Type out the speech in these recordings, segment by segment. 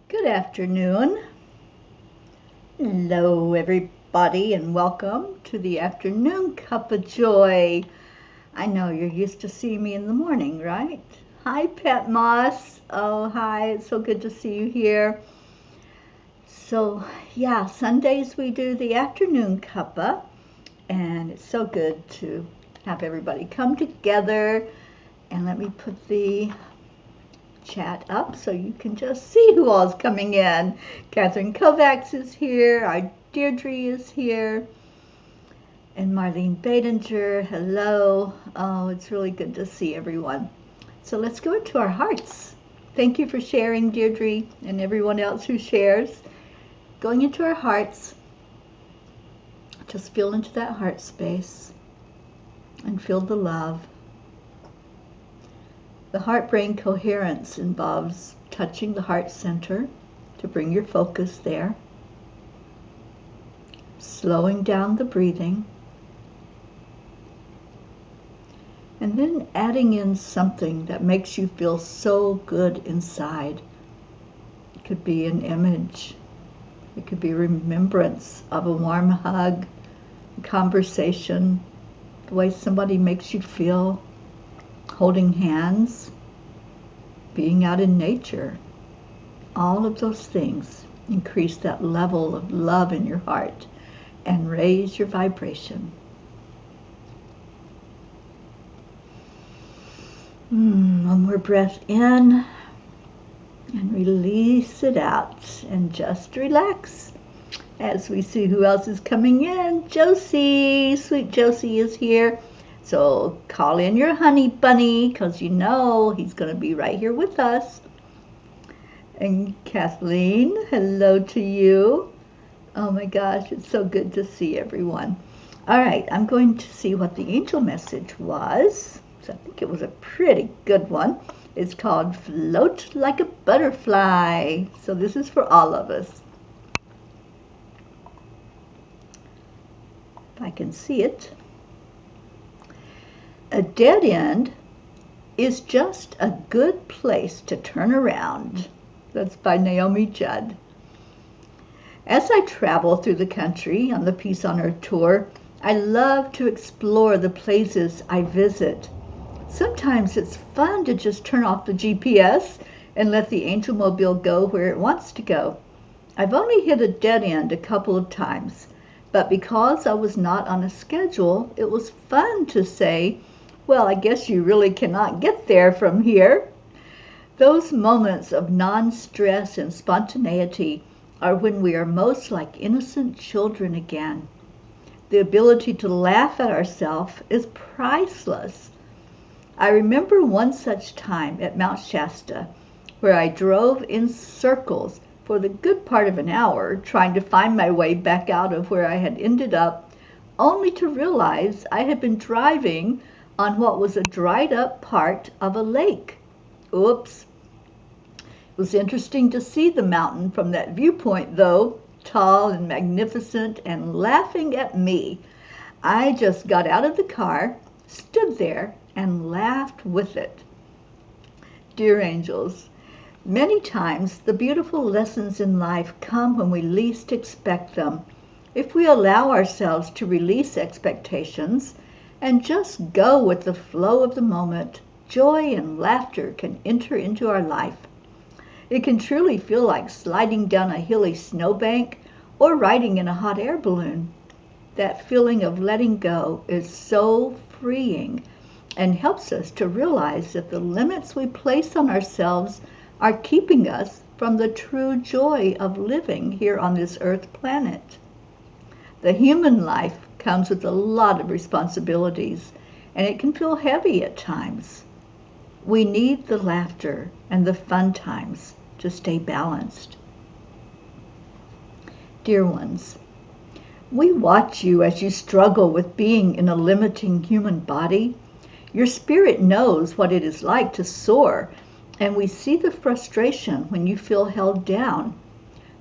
Good afternoon. Hello, everybody, and welcome to the afternoon cup of joy. I know you're used to seeing me in the morning, right? Hi, Pat Moss. Oh, hi. It's so good to see you here. So, yeah, Sundays we do the afternoon cuppa, and it's so good to have everybody come together. And let me put the chat up so you can just see who all's coming in. Catherine Kovacs is here, our Deirdre is here, and Marlene Badinger, hello. Oh, it's really good to see everyone. So let's go into our hearts. Thank you for sharing, Deirdre, and everyone else who shares. Going into our hearts, just feel into that heart space and feel the love. The heart-brain coherence involves touching the heart center to bring your focus there, slowing down the breathing, and then adding in something that makes you feel so good inside. It could be an image, it could be remembrance of a warm hug, a conversation, the way somebody makes you feel, holding hands, being out in nature. All of those things increase that level of love in your heart and raise your vibration. One more breath in and release it out, and just relax as we see who else is coming in. Josie, sweet Josie is here. So call in your honey bunny, because you know he's going to be right here with us. And Kathleen, hello to you. Oh my gosh, it's so good to see everyone. All right, I'm going to see what the angel message was. So I think it was a pretty good one. It's called Float Like a Butterfly. So this is for all of us. If I can see it. A dead end is just a good place to turn around. That's by Naomi Judd. As I travel through the country on the Peace on Earth tour, I love to explore the places I visit. Sometimes it's fun to just turn off the GPS and let the angel mobile go where it wants to go. I've only hit a dead end a couple of times, but because I was not on a schedule, it was fun to say, well, I guess you really cannot get there from here. Those moments of non-stress and spontaneity are when we are most like innocent children again. The ability to laugh at ourselves is priceless. I remember one such time at Mount Shasta where I drove in circles for the good part of an hour trying to find my way back out of where I had ended up, only to realize I had been driving on what was a dried up part of a lake. Oops. It was interesting to see the mountain from that viewpoint though, tall and magnificent and laughing at me. I just got out of the car, stood there, and laughed with it. Dear angels, many times the beautiful lessons in life come when we least expect them. If we allow ourselves to release expectations and just go with the flow of the moment, joy and laughter can enter into our life. It can truly feel like sliding down a hilly snowbank or riding in a hot air balloon. That feeling of letting go is so freeing and helps us to realize that the limits we place on ourselves are keeping us from the true joy of living here on this earth planet. The human life comes with a lot of responsibilities, and it can feel heavy at times. We need the laughter and the fun times to stay balanced. Dear ones, we watch you as you struggle with being in a limiting human body. Your spirit knows what it is like to soar, and we see the frustration when you feel held down.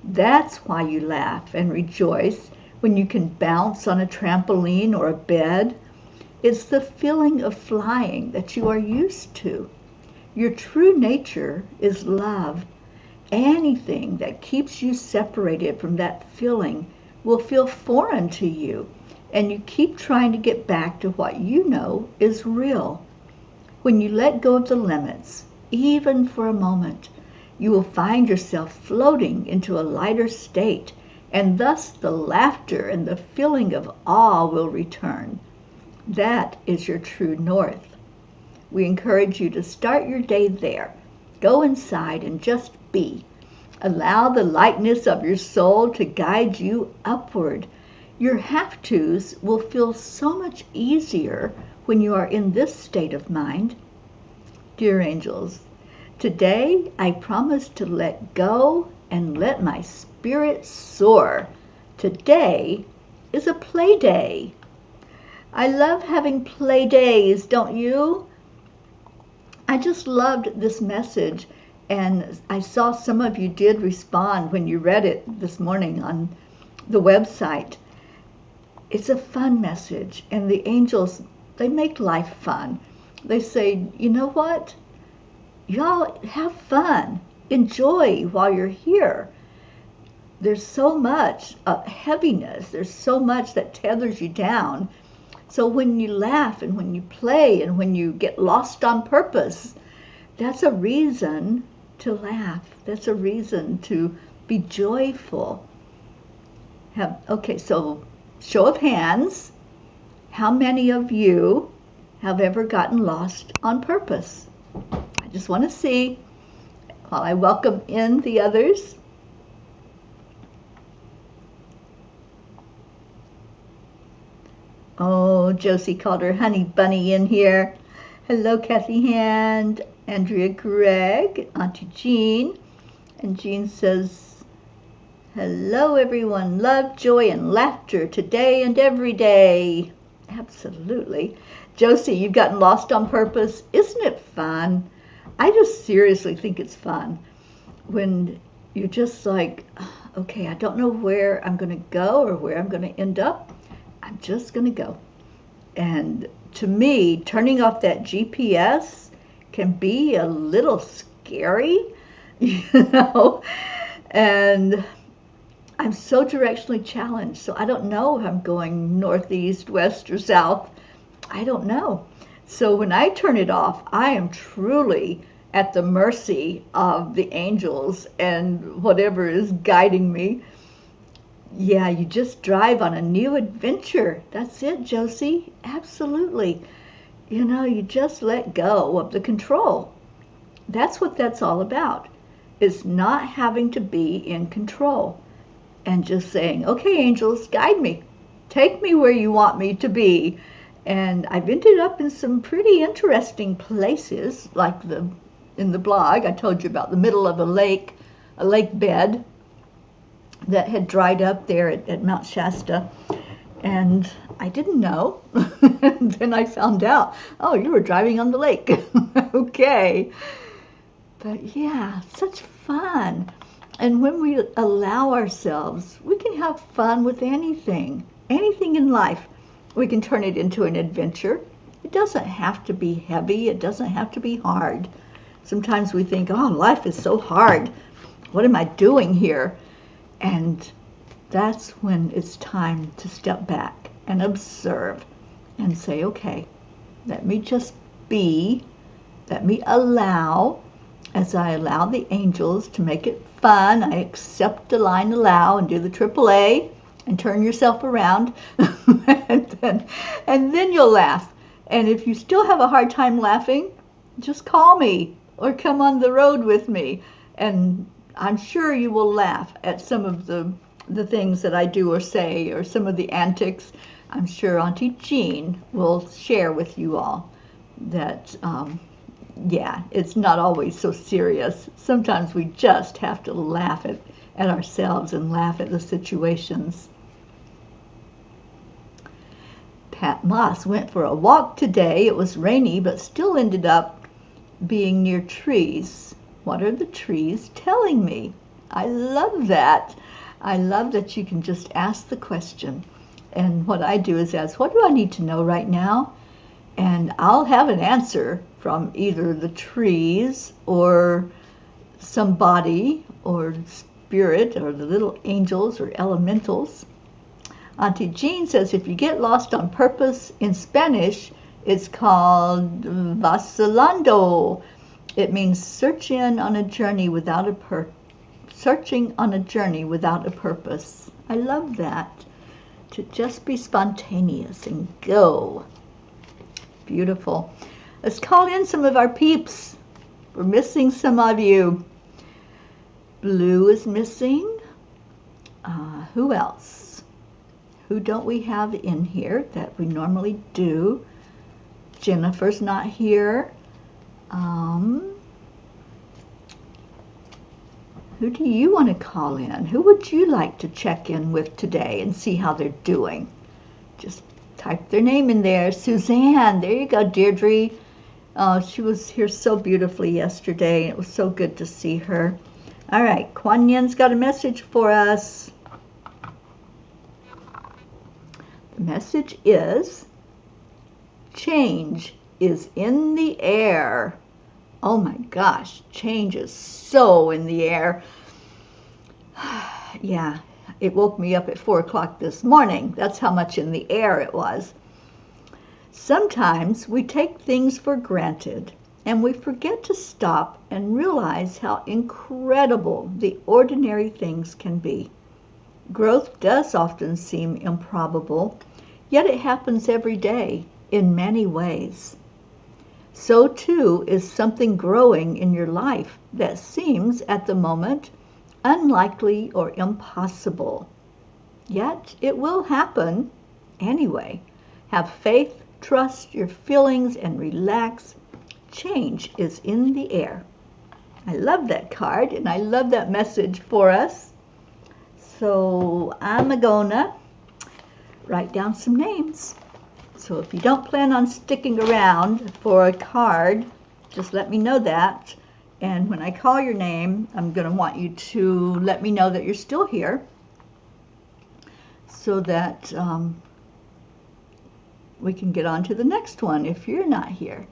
That's why you laugh and rejoice when you can bounce on a trampoline or a bed. It's the feeling of flying that you are used to. Your true nature is love, Anything that keeps you separated from that feeling will feel foreign to you, and you keep trying to get back to what you know is real. When you let go of the limits, even for a moment, you will find yourself floating into a lighter state, and thus the laughter and the feeling of awe will return. That is your true north. We encourage you to start your day there. Go inside and just be. Allow the lightness of your soul to guide you upward. Your have-tos will feel so much easier when you are in this state of mind. Dear angels, today I promise to let go and let my spirit soar. Today is a play day. I love having play days, don't you? I just loved this message, and I saw some of you did respond when you read it this morning on the website. It's a fun message, and the angels, they make life fun. They say, you know what? Y'all have fun. Enjoy while you're here. There's so much heaviness. There's so much that tethers you down. So when you laugh and when you play and when you get lost on purpose, that's a reason to laugh. That's a reason to be joyful. Okay, so show of hands. How many of you have ever gotten lost on purpose? I just want to see while I welcome in the others. Oh, Josie called her honey bunny in here. Hello, Kathy Hand, Andrea Gregg, Auntie Jean. And Jean says, hello, everyone. Love, joy, and laughter today and every day. Absolutely. Josie, you've gotten lost on purpose. Isn't it fun? I just seriously think it's fun when you're just like, okay, I don't know where I'm going to go or where I'm going to end up. I'm just going to go. And to me, turning off that GPS can be a little scary, you know, and I'm so directionally challenged. So I don't know if I'm going northeast, west, or south. I don't know. So when I turn it off, I am truly at the mercy of the angels and whatever is guiding me. Yeah, you just drive on a new adventure. That's it, Josie. Absolutely. You know, you just let go of the control. That's what that's all about. It's not having to be in control and just saying, okay, angels, guide me. Take me where you want me to be. And I've ended up in some pretty interesting places, like in the blog, I told you about the middle of a lake bed that had dried up there at Mount Shasta, and I didn't know. And then I found out, oh, you were driving on the lake. Okay. But yeah, such fun. And when we allow ourselves, we can have fun with anything in life. We can turn it into an adventure. It doesn't have to be heavy. It doesn't have to be hard. Sometimes we think, oh, life is so hard. What am I doing here? And that's when it's time to step back and observe and say, okay, let me just be, let me allow. As I allow the angels to make it fun, I accept the line allow and do the AAA and turn yourself around. and then you'll laugh. And if you still have a hard time laughing, just call me or come on the road with me. And I'm sure you will laugh at some of the things that I do or say, or some of the antics. I'm sure Auntie Jean will share with you all that, yeah, it's not always so serious. Sometimes we just have to laugh at ourselves and laugh at the situations. Pat Moss went for a walk today. It was rainy, but still ended up being near trees. What are the trees telling me? I love that. I love that you can just ask the question. And what I do is ask, what do I need to know right now? And I'll have an answer from either the trees or somebody or spirit or the little angels or elementals. Auntie Jean says if you get lost on purpose, in Spanish, it's called vacilando. It means searching on a journey without a purpose. I love that. To just be spontaneous and go. Beautiful. Let's call in some of our peeps. We're missing some of you. Blue is missing. Who else? Who don't we have in here that we normally do? Jennifer's not here. Who do you want to call in? Who would you like to check in with today and see how they're doing? Just type their name in there. Suzanne, there you go, Deirdre. She was here so beautifully yesterday. It was so good to see her. All right, Kuan Yin's got a message for us. The message is, change is in the air. Oh my gosh, change is so in the air. Yeah, it woke me up at 4 o'clock this morning. That's how much in the air it was. Sometimes we take things for granted and we forget to stop and realize how incredible the ordinary things can be. Growth does often seem improbable, yet it happens every day in many ways. So too is something growing in your life that seems at the moment unlikely or impossible. Yet it will happen anyway. Have faith, trust your feelings, and relax. Change is in the air. I love that card and I love that message for us. So I'm gonna write down some names. So if you don't plan on sticking around for a card, just let me know that. And when I call your name, I'm going to want you to let me know that you're still here so that we can get on to the next one if you're not here.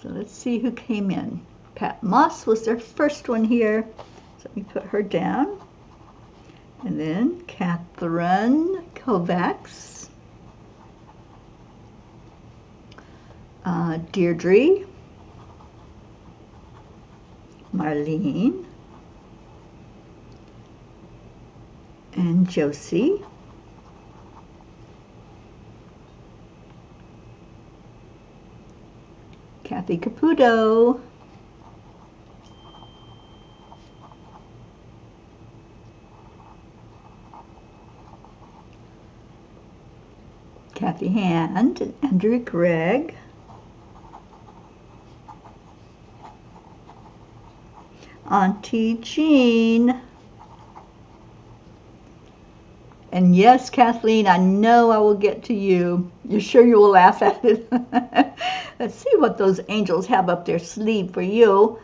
So let's see who came in. Pat Moss was their first one here. So let me put her down. And then Catherine Kovacs. Deirdre, Marlene, and Josie, Kathy Caputo, Kathy Hand, and Andrew Gregg, Auntie Jean. And yes, Kathleen, I know I will get to you. You're sure you will laugh at it? Let's see what those angels have up their sleeve for you.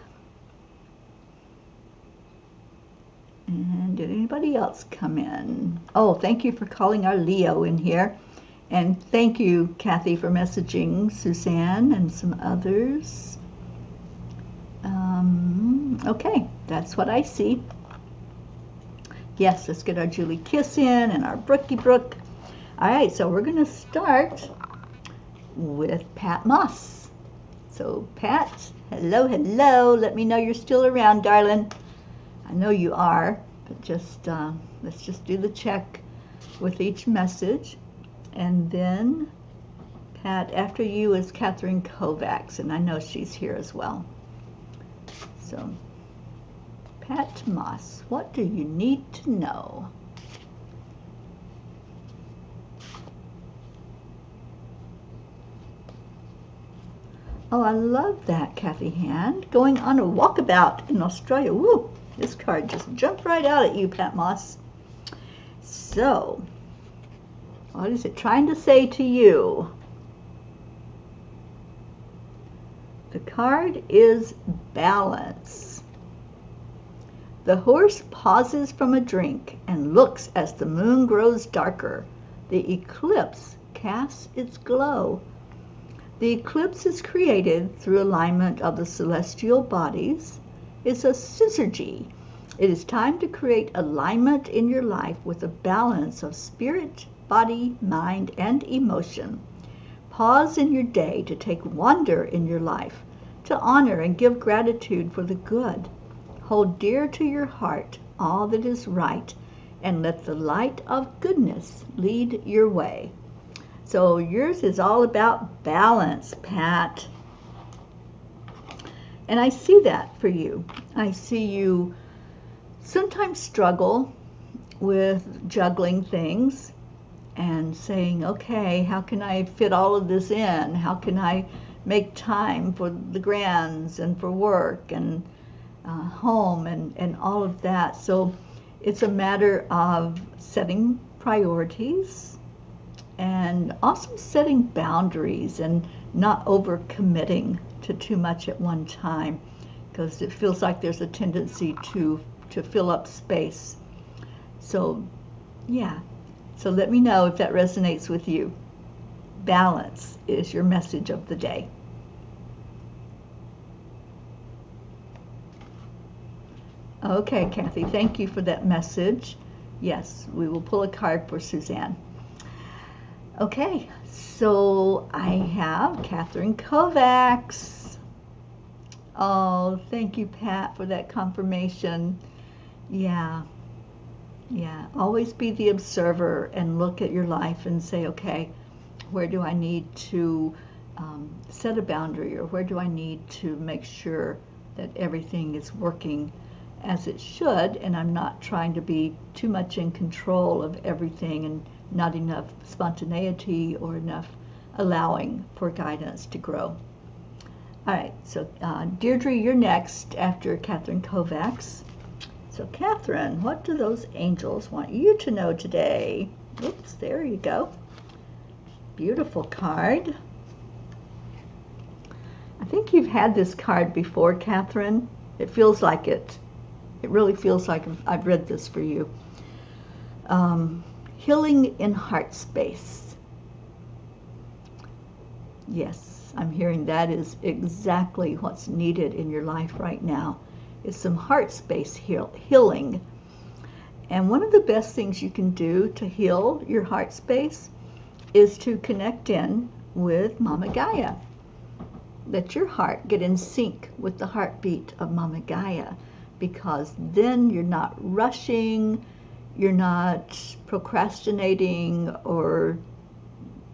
And did anybody else come in? Oh, thank you for calling our Leo in here. And thank you, Kathy, for messaging Suzanne and some others. Okay, that's what I see. Yes, let's get our Julie Kiss in and our Brookie Brook. All right, so we're going to start with Pat Moss. So, Pat, hello, hello. Let me know you're still around, darling. I know you are, but just let's just do the check with each message. And then, Pat, after you is Catherine Kovacs, and I know she's here as well. So, Pat Moss, what do you need to know? Oh, I love that, Kathy Hand. Going on a walkabout in Australia. Woo! This card just jumped right out at you, Pat Moss. So, what is it trying to say to you? The card is balance. The horse pauses from a drink and looks as the moon grows darker. The eclipse casts its glow. The eclipse is created through alignment of the celestial bodies is a syzygy. It is time to create alignment in your life with a balance of spirit, body, mind, and emotion. Pause in your day to take wonder in your life, to honor and give gratitude for the good. Hold dear to your heart all that is right, and let the light of goodness lead your way. So yours is all about balance, Pat. And I see that for you. I see you sometimes struggle with juggling things and saying, okay, how can I fit all of this in? How can I make time for the grands and for work and home and all of that? So it's a matter of setting priorities and also setting boundaries and not overcommitting to too much at one time, because it feels like there's a tendency to fill up space. So yeah, so let me know if that resonates with you. Balance is your message of the day. Okay, Kathy, thank you for that message. Yes, we will pull a card for Suzanne. Okay, so I have Catherine Kovacs. Oh, thank you, Pat, for that confirmation. Yeah, always be the observer and look at your life and say, okay, where do I need to set a boundary, or where do I need to make sure that everything is working as it should, and I'm not trying to be too much in control of everything and not enough spontaneity or enough allowing for guidance to grow. All right, so Deirdre, you're next after Catherine Kovacs. So Catherine, what do those angels want you to know today? Oops, there you go. Beautiful card. I think you've had this card before, Catherine. It feels like it. It really feels like I've read this for you. Healing in heart space. Yes, I'm hearing that is exactly what's needed in your life right now. Is some heart space healing. And one of the best things you can do to heal your heart space is to connect in with Mama Gaia. Let your heart get in sync with the heartbeat of Mama Gaia, because then you're not rushing, you're not procrastinating, or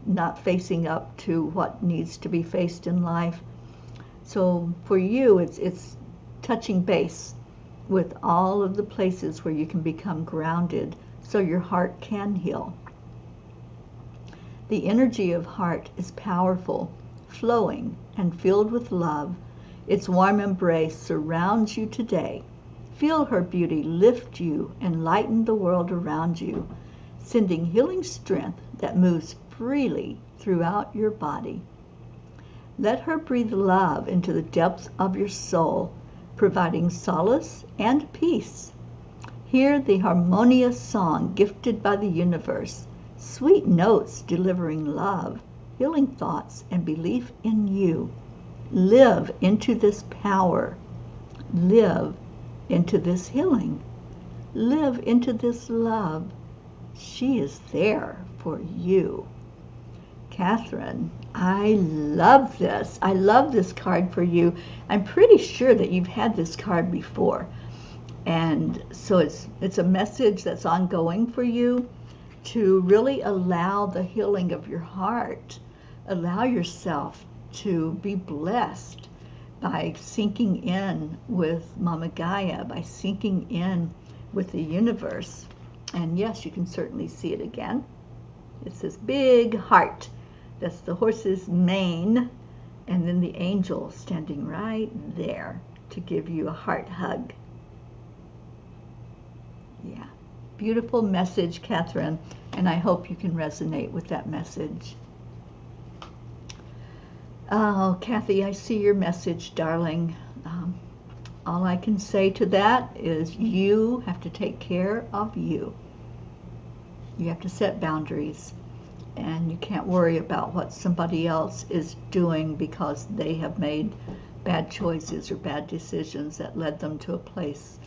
not facing up to what needs to be faced in life. So for you, it's touching base with all of the places where you can become grounded so your heart can heal. The energy of heart is powerful, flowing, and filled with love. Its warm embrace surrounds you today. Feel her beauty lift you and lighten the world around you, sending healing strength that moves freely throughout your body. Let her breathe love into the depths of your soul, providing solace and peace. Hear the harmonious song gifted by the universe, sweet notes delivering love, healing thoughts, and belief in you. Live into this power. Live into this healing. Live into this love. She is there for you. Catherine, I love this. I love this card for you. I'm pretty sure that you've had this card before. And so it's a message that's ongoing for you to really allow the healing of your heart. Allow yourself to be blessed by sinking in with Mama Gaia, by sinking in with the universe. And yes, you can certainly see it again. It's this big heart. That's the horse's mane, and then the angel standing right there to give you a heart hug. Yeah, beautiful message, Catherine, and I hope you can resonate with that message. Oh, Kathy, I see your message, darling. All I can say to that is you have to take care of you. You have to set boundaries. And you can't worry about what somebody else is doing because they have made bad choices or bad decisions that led them to a place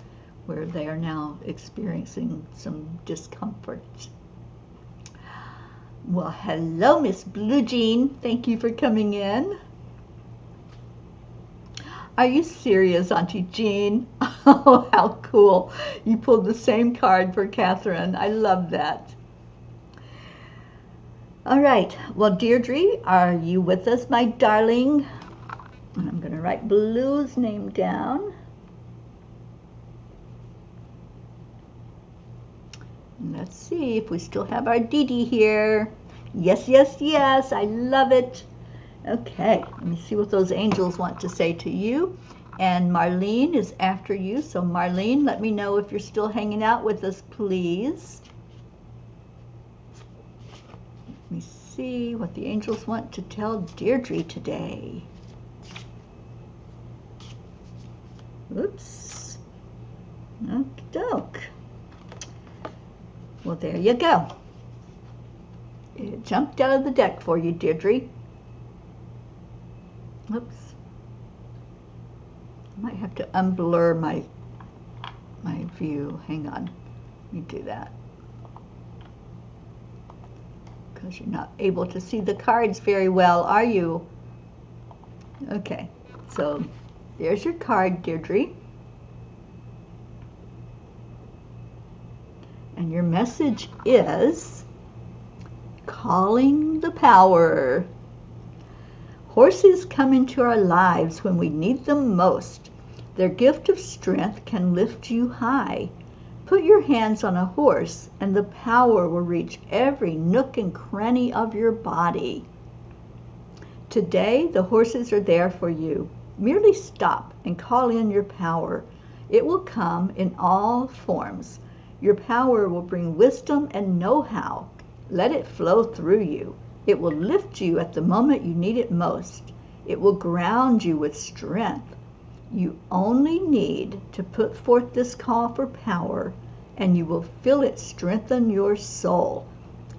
where they are now experiencing some discomfort. Well, hello, Miss Blue Jean. Thank you for coming in. Are you serious, Auntie Jean? Oh, how cool. You pulled the same card for Catherine. I love that. All right. Well, Deirdre, are you with us, my darling? And I'm going to write Blue's name down. And let's see if we still have our Dee Dee here. Yes, yes, yes. I love it. Okay, let me see what those angels want to say to you. And Marlene is after you. So Marlene, let me know if you're still hanging out with us, please. Let me see what the angels want to tell Deirdre today. Oops. Okey-doke. Well, there you go. It jumped out of the deck for you, Deirdre. Oops. I might have to unblur my view. Hang on. Let me do that. Because you're not able to see the cards very well, are you? Okay. So there's your card, Deirdre. And your message is calling the power. Horses come into our lives when we need them most. Their gift of strength can lift you high. Put your hands on a horse and the power will reach every nook and cranny of your body. Today, the horses are there for you. Merely stop and call in your power. It will come in all forms. Your power will bring wisdom and know-how. Let it flow through you. It will lift you at the moment you need it most. It will ground you with strength. You only need to put forth this call for power, and you will feel it strengthen your soul.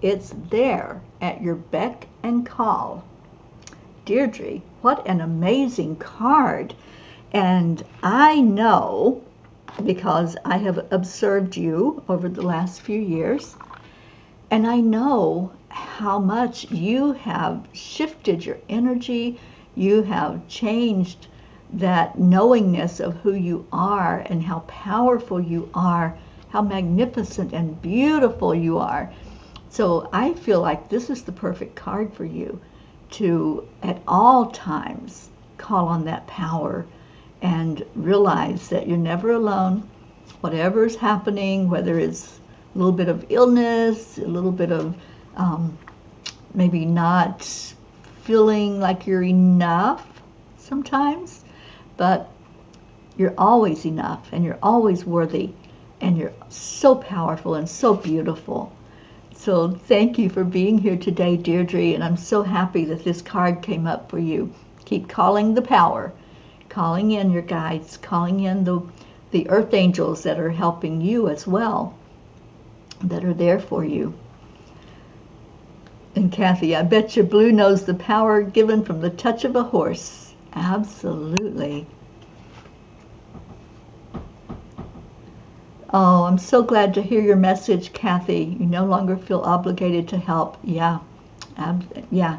It's there at your beck and call. Deirdre, what an amazing card. And I know, because I have observed you over the last few years, and I know how much you have shifted your energy, you have changed that knowingness of who you are and how powerful you are, how magnificent and beautiful you are. So I feel like this is the perfect card for you to, at all times, call on that power and realize that you're never alone. Whatever is happening, whether it's a little bit of illness, a little bit of maybe not feeling like you're enough sometimes, but you're always enough and you're always worthy and you're so powerful and so beautiful. So thank you for being here today, Deirdre, and I'm so happy that this card came up for you. Keep calling the power, calling in your guides, calling in the earth angels that are helping you as well, that are there for you. And Kathy, I bet you Blue knows the power given from the touch of a horse. Absolutely. Oh, I'm so glad to hear your message, Kathy. You no longer feel obligated to help. Yeah, yeah,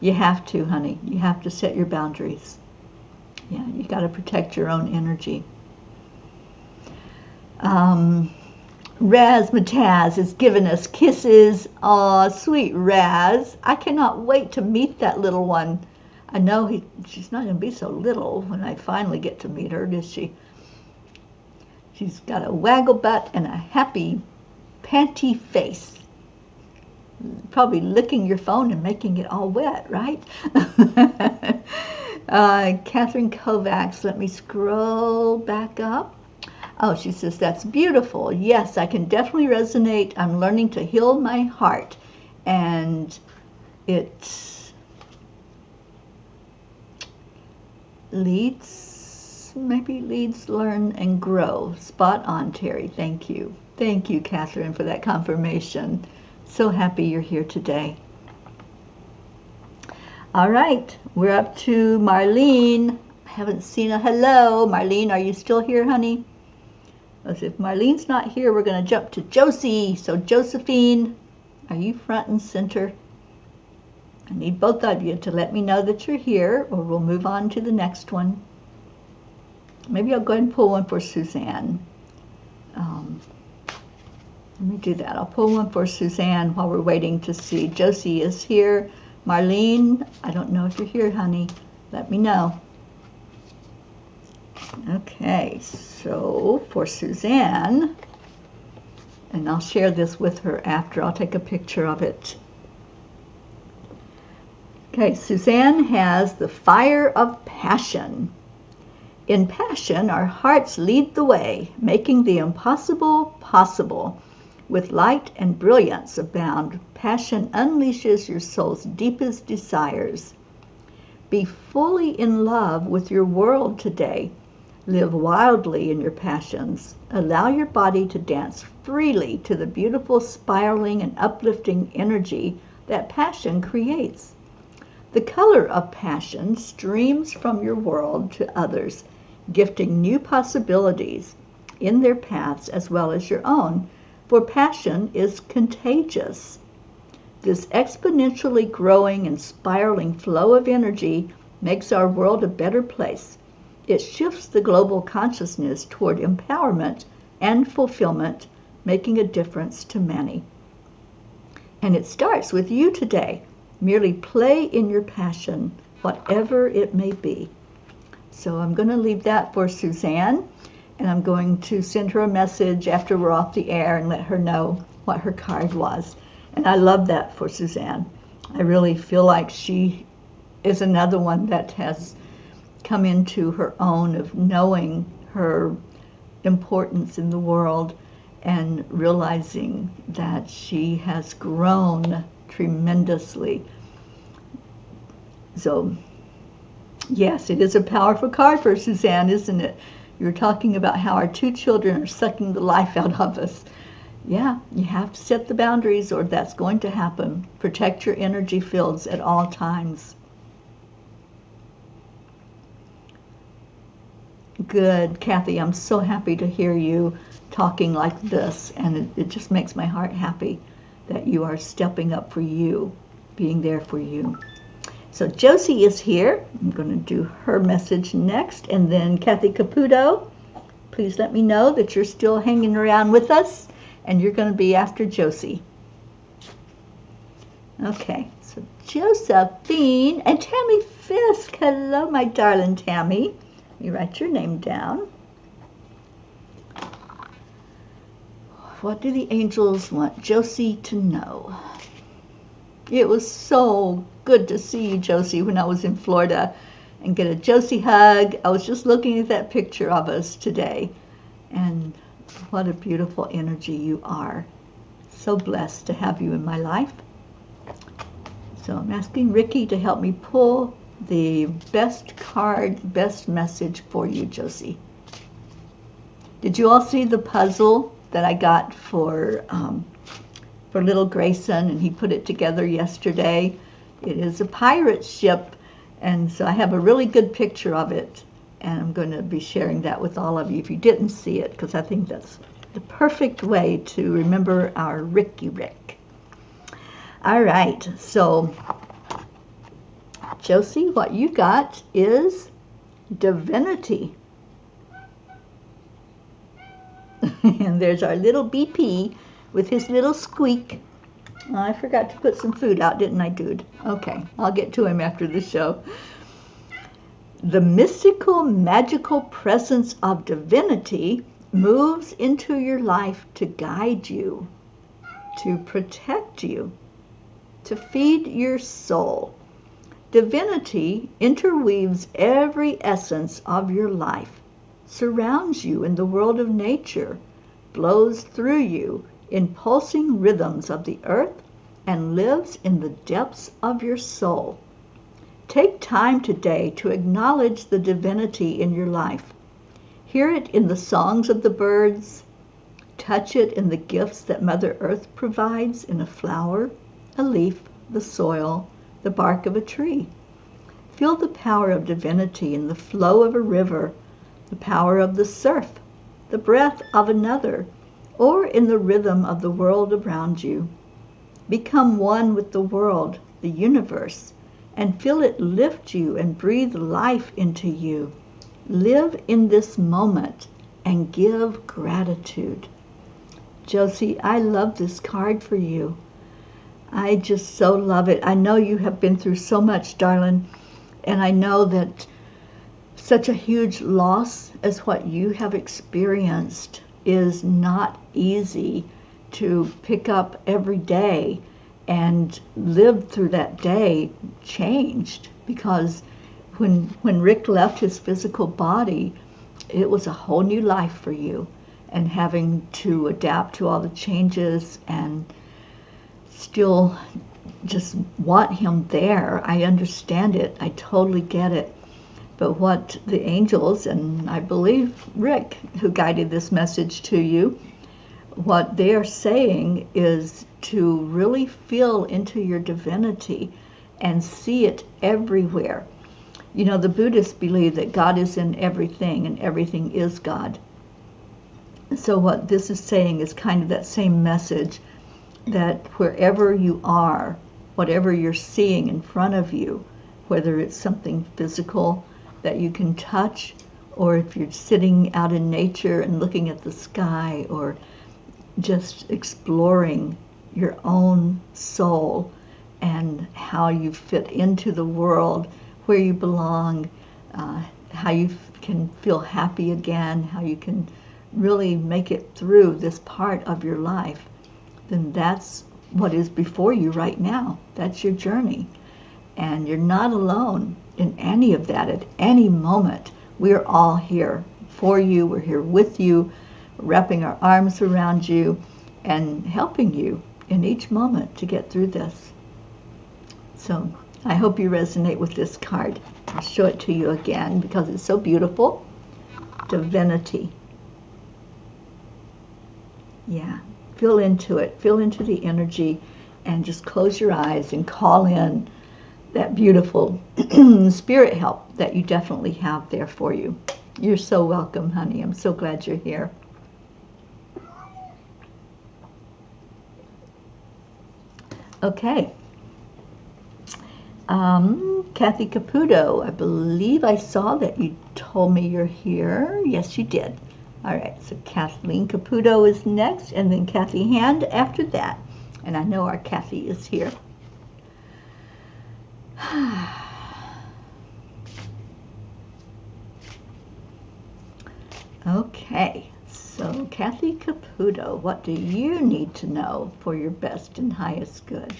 you have to, honey. You have to set your boundaries. Yeah, you got to protect your own energy. Razmataz has given us kisses. Aw, sweet Raz. I cannot wait to meet that little one. I know she's not going to be so little when I finally get to meet her, is she? She's got a waggle butt and a happy, panty face. Probably licking your phone and making it all wet, right? Catherine Kovacs, let me scroll back up. Oh, she says, that's beautiful. Yes, I can definitely resonate. I'm learning to heal my heart. And it leads, learn, and grow. Spot on, Terry. Thank you. Thank you, Catherine, for that confirmation. So happy you're here today. All right, we're up to Marlene. I haven't seen a hello. Marlene, are you still here, honey? Because if Marlene's not here, we're going to jump to Josie. So Josephine, are you front and center? I need both of you to let me know that you're here, or we'll move on to the next one. Maybe I'll go ahead and pull one for Suzanne. Let me do that. I'll pull one for Suzanne while we're waiting to see. Josie is here. Marlene, I don't know if you're here, honey. Let me know. Okay, so for Suzanne, and I'll share this with her after. I'll take a picture of it. Okay, Suzanne has the fire of passion. In passion, our hearts lead the way, making the impossible possible. With light and brilliance abound, passion unleashes your soul's deepest desires. Be fully in love with your world today. Live wildly in your passions. Allow your body to dance freely to the beautiful spiraling and uplifting energy that passion creates. The color of passion streams from your world to others, gifting new possibilities in their paths as well as your own, for passion is contagious. This exponentially growing and spiraling flow of energy makes our world a better place. It shifts the global consciousness toward empowerment and fulfillment, making a difference to many. And it starts with you today. Merely play in your passion, whatever it may be. So I'm going to leave that for Suzanne, and I'm going to send her a message after we're off the air and let her know what her card was. And I love that for Suzanne. I really feel like she is another one that has come into her own of knowing her importance in the world and realizing that she has grown tremendously. So, yes, it is a powerful card for Suzanne, isn't it? You're talking about how our two children are sucking the life out of us. Yeah, you have to set the boundaries or that's going to happen. Protect your energy fields at all times. Good, Kathy. I'm so happy to hear you talking like this, and it just makes my heart happy that you are stepping up for you, being there for you. So Josie is here. I'm going to do her message next, and then Kathy Caputo, please let me know that you're still hanging around with us, and you're going to be after Josie. Okay, so Josephine and Tammy Fisk. Hello, my darling Tammy. Let me write your name down. What do the angels want Josie to know? It was so good to see you, Josie, when I was in Florida and get a Josie hug. I was just looking at that picture of us today, and what a beautiful energy you are. So blessed to have you in my life. So I'm asking Ricky to help me pull the best card, best message for you, Josie. Did you all see the puzzle that I got for little Grayson, and he put it together yesterday? It is a pirate ship, and so I have a really good picture of it, and I'm going to be sharing that with all of you if you didn't see it, because I think that's the perfect way to remember our Ricky Rick. All right, so Josie, what you got is divinity. And there's our little BP with his little squeak. Oh, I forgot to put some food out, didn't I, dude? Okay, I'll get to him after the show. The mystical, magical presence of divinity moves into your life to guide you, to protect you, to feed your soul. Divinity interweaves every essence of your life, surrounds you in the world of nature, blows through you in pulsing rhythms of the earth, and lives in the depths of your soul. Take time today to acknowledge the divinity in your life. Hear it in the songs of the birds. Touch it in the gifts that Mother Earth provides in a flower, a leaf, the soil, the bark of a tree. Feel the power of divinity in the flow of a river, the power of the surf, the breath of another, or in the rhythm of the world around you. Become one with the world, the universe, and feel it lift you and breathe life into you. Live in this moment and give gratitude. Josie, I love this card for you. I just so love it. I know you have been through so much, darling, and I know that such a huge loss as what you have experienced is not easy to pick up every day and live through that day changed, because when Rick left his physical body, it was a whole new life for you, and having to adapt to all the changes and still just want him there. I understand it. I totally get it. But what the angels, and I believe Rick, who guided this message to you, what they are saying is to really feel into your divinity and see it everywhere. You know, the Buddhists believe that God is in everything and everything is God. So what this is saying is kind of that same message, that wherever you are, whatever you're seeing in front of you, whether it's something physical that you can touch, or if you're sitting out in nature and looking at the sky, or just exploring your own soul and how you fit into the world, where you belong, how you can feel happy again, how you can really make it through this part of your life, then that's what is before you right now. That's your journey. And you're not alone in any of that at any moment. We're all here for you. We're here with you, wrapping our arms around you and helping you in each moment to get through this. So I hope you resonate with this card. I'll show it to you again because it's so beautiful. Divinity. Yeah. Feel into it. Feel into the energy and just close your eyes and call in that beautiful spirit help that you definitely have there for you. You're so welcome, honey. I'm so glad you're here. Okay. Kathy Caputo, I believe I saw that you told me you're here. Yes, you did. All right, so Kathleen Caputo is next, and then Kathy Hand after that. And I know our Kathy is here. Okay, so Kathy Caputo, what do you need to know for your best and highest good?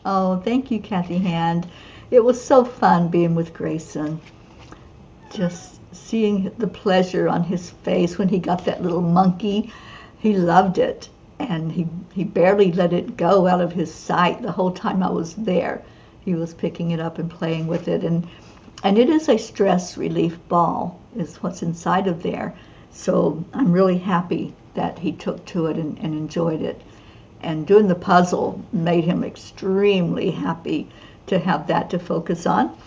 Oh, thank you, Kathy Hand. It was so fun being with Grayson. Just seeing the pleasure on his face when he got that little monkey. He loved it, and he barely let it go out of his sight the whole time I was there. He was picking it up and playing with it, and it is a stress relief ball is what's inside of there. So I'm really happy that he took to it and enjoyed it. And doing the puzzle made him extremely happy to have that to focus on.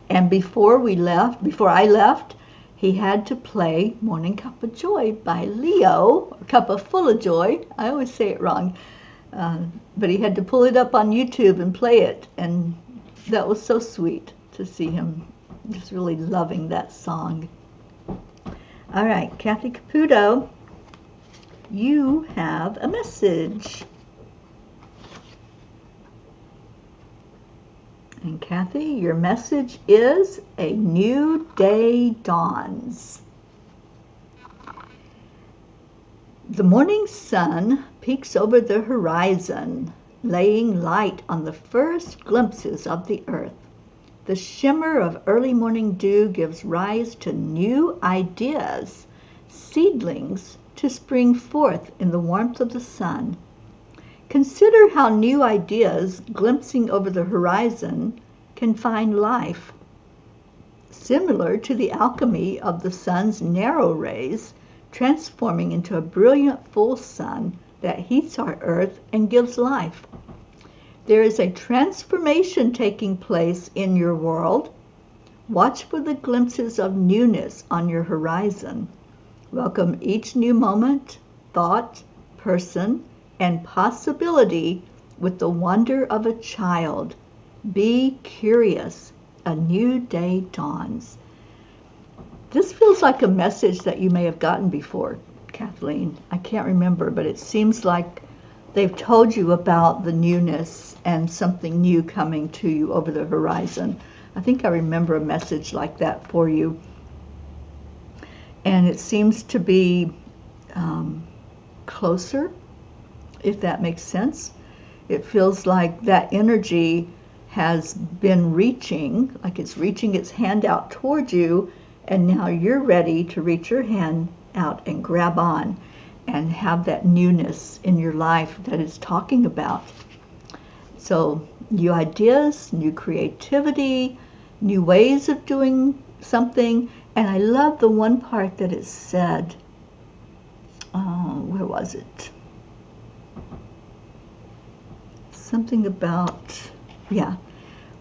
And before I left, he had to play Morning Cup of Joy by Leo, or Cuppa Full of Joy. I always say it wrong. But he had to pull it up on YouTube and play it. And that was so sweet to see him just really loving that song. All right, Kathy Caputo, you have a message. And Kathy, your message is a new day dawns. The morning sun peeks over the horizon, laying light on the first glimpses of the earth. The shimmer of early morning dew gives rise to new ideas, seedlings to spring forth in the warmth of the sun. Consider how new ideas, glimpsing over the horizon, can find life. Similar to the alchemy of the sun's narrow rays, transforming into a brilliant full sun that heats our earth and gives life. There is a transformation taking place in your world. Watch for the glimpses of newness on your horizon. Welcome each new moment, thought, person, and possibility with the wonder of a child. Be curious. A new day dawns. This feels like a message that you may have gotten before, Kathleen. I can't remember, but it seems like they've told you about the newness and something new coming to you over the horizon. I think I remember a message like that for you. And it seems to be closer, if that makes sense. It feels like that energy has been reaching, like it's reaching its hand out towards you, and now you're ready to reach your hand out and grab on and have that newness in your life that it's talking about. So new ideas, new creativity, new ways of doing something. And I love the one part that it said, where was it? Something about, yeah,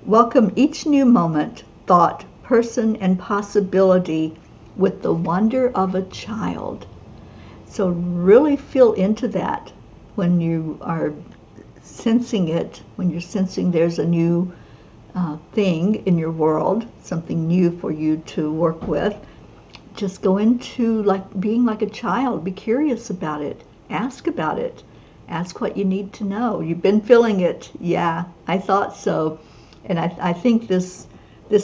welcome each new moment, thought, person, and possibility with the wonder of a child. So really feel into that when you are sensing it, when you're sensing there's a new thing in your world, something new for you to work with. Just go into like being like a child. Be curious about it. Ask about it. Ask what you need to know. You've been feeling it. Yeah, I thought so. And I think this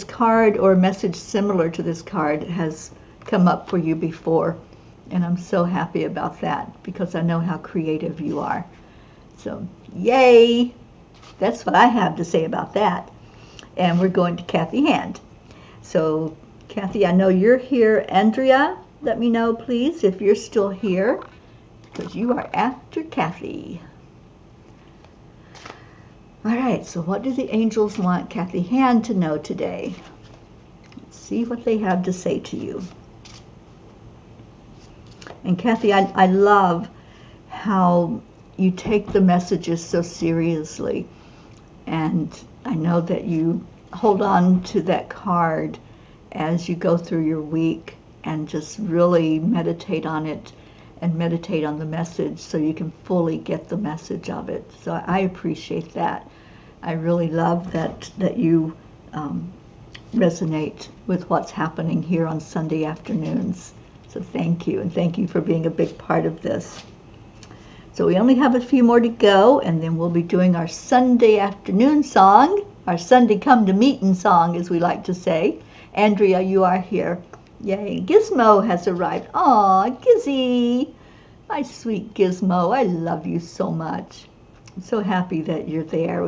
card or a message similar to this card has come up for you before. And I'm so happy about that because I know how creative you are. So, yay! That's what I have to say about that. And we're going to Kathy Hand. So, Kathy, I know you're here. Andrea, let me know, please, if you're still here, because you are after Kathy. All right, so what do the angels want Kathy Hand to know today? Let's see what they have to say to you. And Kathy, I love how you take the messages so seriously. And I know that you hold on to that card as you go through your week and just really meditate on it and meditate on the message so you can fully get the message of it. So I appreciate that. I really love that you resonate with what's happening here on Sunday afternoons. So thank you, and thank you for being a big part of this. So we only have a few more to go, and then we'll be doing our Sunday afternoon song, our Sunday come to meeting song, as we like to say. Andrea, you are here. Yay. Gizmo has arrived. Aw, Gizzy. My sweet Gizmo, I love you so much. I'm so happy that you're there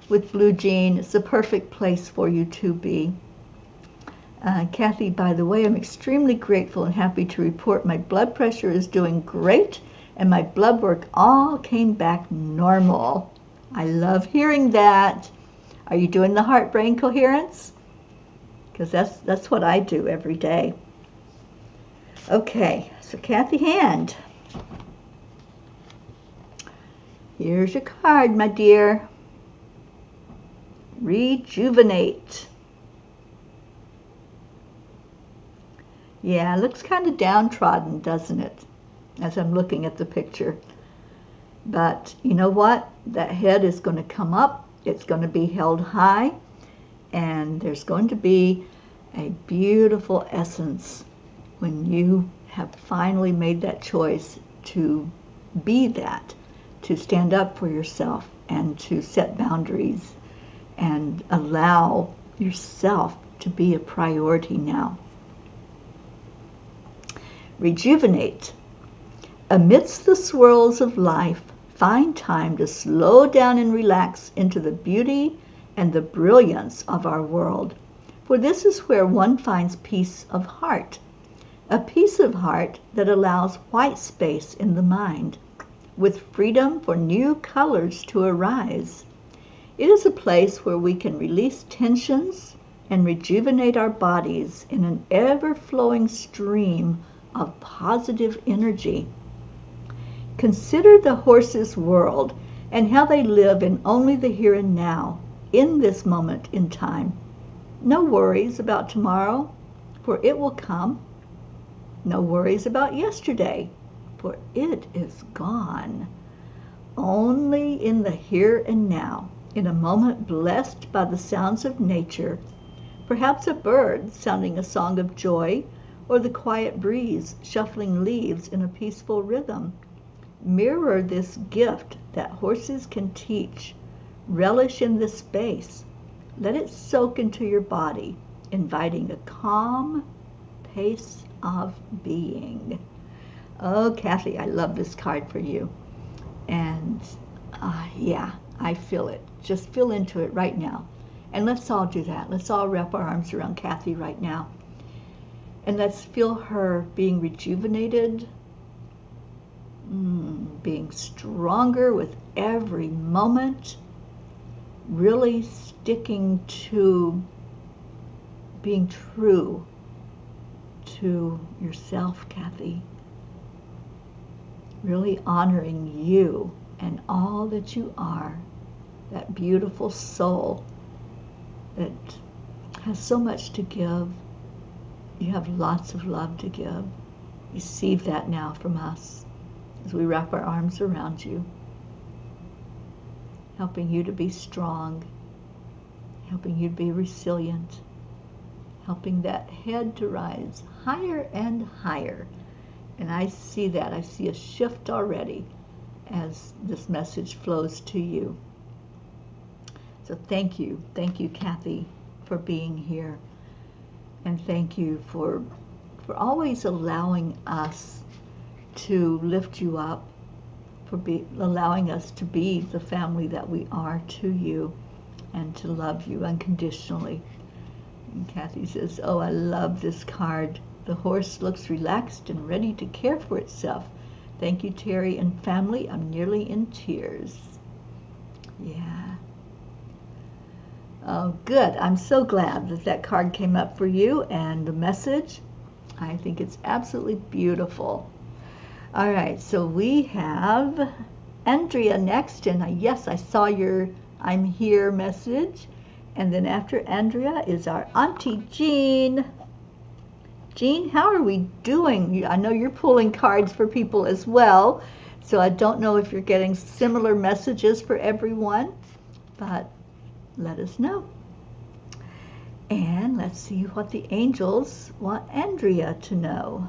with Blue Jean. It's the perfect place for you to be. Kathy, by the way, I'm extremely grateful and happy to report my blood pressure is doing great and my blood work all came back normal. I love hearing that. Are you doing the heart-brain coherence? Because that's what I do every day. Okay, so Kathy Hand. Here's your card, my dear. Rejuvenate. Yeah, it looks kind of downtrodden, doesn't it? As I'm looking at the picture. But you know what? That head is going to come up. It's going to be held high. And there's going to be a beautiful essence when you have finally made that choice to be that, to stand up for yourself and to set boundaries and allow yourself to be a priority now. Rejuvenate. Amidst the swirls of life, find time to slow down and relax into the beauty and the brilliance of our world. For this is where one finds peace of heart, a peace of heart that allows white space in the mind, with freedom for new colors to arise. It is a place where we can release tensions and rejuvenate our bodies in an ever-flowing stream of positive energy. Consider the horse's world and how they live in only the here and now, in this moment in time. No worries about tomorrow, for it will come. No worries about yesterday, for it is gone. Only in the here and now, in a moment blessed by the sounds of nature, perhaps a bird sounding a song of joy, or the quiet breeze shuffling leaves in a peaceful rhythm. Mirror this gift that horses can teach. Relish in this space. Let it soak into your body, inviting a calm pace of being. Oh, Kathy, I love this card for you. And yeah, I feel it. Just feel into it right now. And let's all do that. Let's all wrap our arms around Kathy right now. And let's feel her being rejuvenated, being stronger with every moment, really sticking to being true to yourself, Kathy. Really honoring you and all that you are, that beautiful soul that has so much to give. You have lots of love to give. Receive that now from us as we wrap our arms around you, helping you to be strong, helping you to be resilient, helping that head to rise higher and higher. And I see that. I see a shift already as this message flows to you. So thank you, Kathy, for being here. And thank you for always allowing us to lift you up, for allowing us to be the family that we are to you and to love you unconditionally. And Kathy says, oh, I love this card. The horse looks relaxed and ready to care for itself. Thank you, Terry and family. I'm nearly in tears. Yeah. Oh, good. I'm so glad that that card came up for you and the message. I think it's absolutely beautiful. All right, so we have Andrea next, and yes, I saw your I'm here message. And then after Andrea is our Auntie Jean. Jean, how are we doing? I know you're pulling cards for people as well, so I don't know if you're getting similar messages for everyone, but let us know. And let's see what the angels want Andrea to know.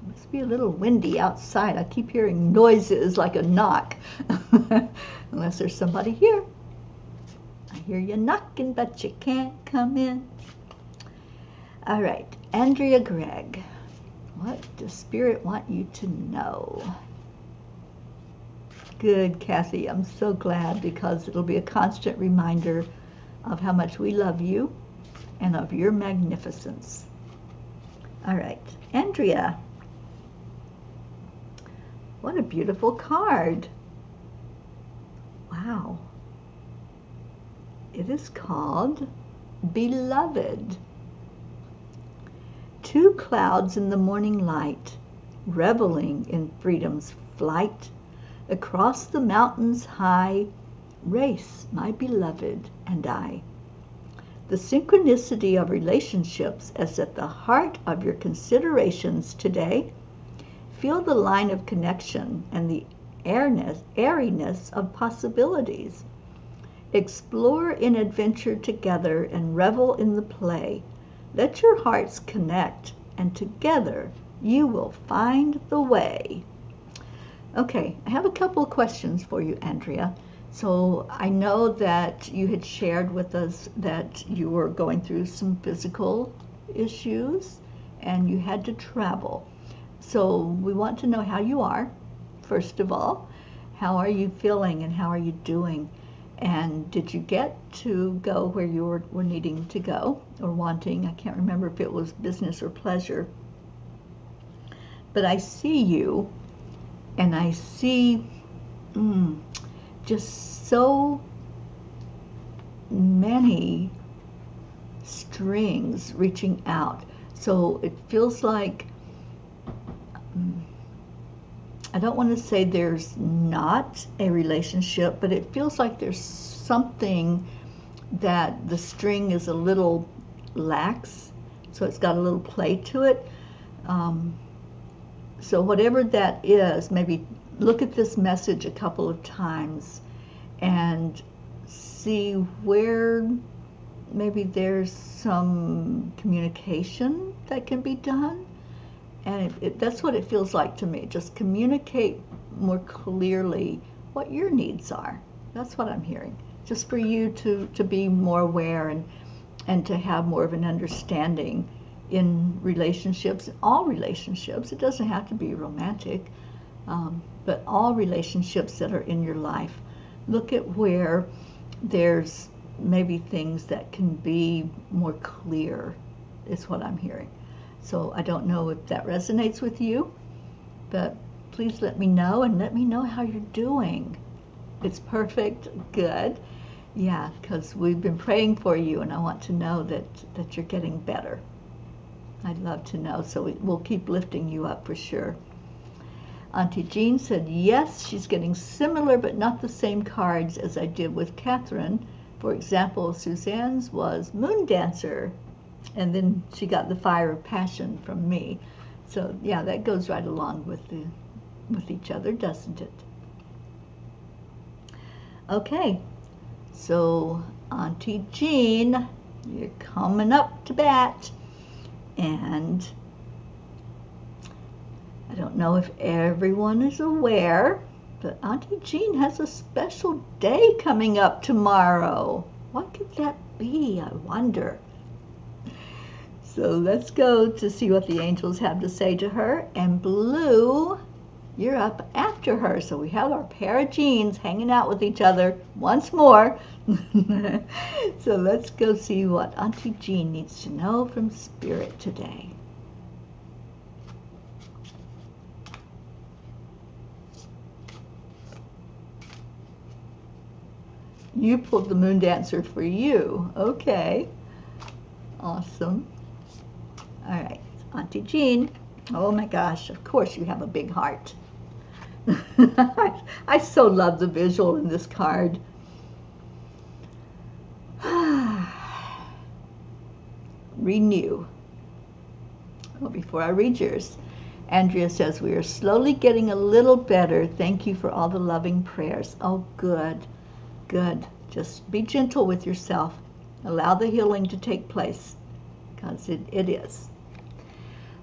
Must be a little windy outside. I keep hearing noises like a knock, unless there's somebody here. I hear you knocking, but you can't come in. All right, Andrea Gregg, what does Spirit want you to know? Good, Kathy. I'm so glad, because it'll be a constant reminder of how much we love you and of your magnificence. All right, Andrea. What a beautiful card. Wow. It is called Beloved. Two clouds in the morning light, reveling in freedom's flight, across the mountains high, race my beloved and I. The synchronicity of relationships is at the heart of your considerations today. Feel the line of connection and the airiness of possibilities. Explore in adventure together and revel in the play. Let your hearts connect, and together you will find the way. Okay, I have a couple of questions for you, Andrea. So I know that you had shared with us that you were going through some physical issues and you had to travel. So we want to know how you are, first of all. How are you feeling and how are you doing? And did you get to go where you were needing to go or wanting? I can't remember if it was business or pleasure. But I see you, and I see just so many strings reaching out. So it feels like I don't want to say there's not a relationship, but it feels like there's something that the string is a little lax, so it's got a little play to it. So whatever that is, maybe look at this message a couple of times and see where maybe there's some communication that can be done. And that's what it feels like to me. Just communicate more clearly what your needs are. That's what I'm hearing. Just for you to be more aware and to have more of an understanding in relationships, all relationships. It doesn't have to be romantic, but all relationships that are in your life. Look at where there's maybe things that can be more clear, is what I'm hearing. So I don't know if that resonates with you, but please let me know, and let me know how you're doing. It's perfect, good. Yeah, because we've been praying for you, and I want to know that you're getting better. I'd love to know, so we'll keep lifting you up for sure. Auntie Jean said, yes, she's getting similar but not the same cards as I did with Catherine. For example, Suzanne's was Moon Dancer, and then she got the Fire of Passion from me. So yeah, that goes right along with each other, doesn't it? Okay, so Auntie Jean, you're coming up to bat, and I don't know if everyone is aware, but Auntie Jean has a special day coming up tomorrow. What could that be, I wonder? So let's go to see what the angels have to say to her. And Blue, you're up after her. So we have our pair of Jeans hanging out with each other once more. So let's go see what Auntie Jean needs to know from Spirit today. You pulled the Moon Dancer for you. Okay. Awesome. All right, Auntie Jean. Oh my gosh, of course you have a big heart. I so love the visual in this card. Renew. Well, before I read yours, Andrea says, we are slowly getting a little better. Thank you for all the loving prayers. Oh, good, good. Just be gentle with yourself. Allow the healing to take place, because it is.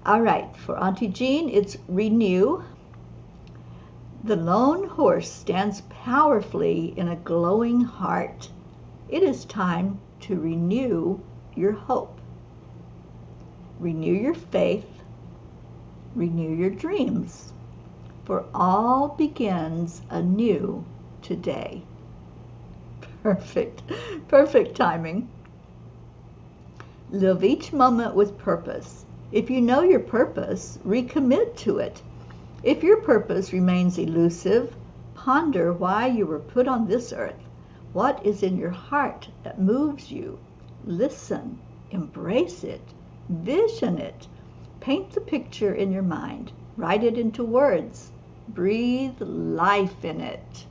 All right, for Auntie Jean, it's renew. The lone horse stands powerfully in a glowing heart. It is time to renew your hope. Renew your faith. Renew your dreams. For all begins anew today. Perfect, perfect timing. Live each moment with purpose. If you know your purpose, recommit to it. If your purpose remains elusive, ponder why you were put on this earth. What is in your heart that moves you? Listen, embrace it, vision it. Paint the picture in your mind. Write it into words. Breathe life in it.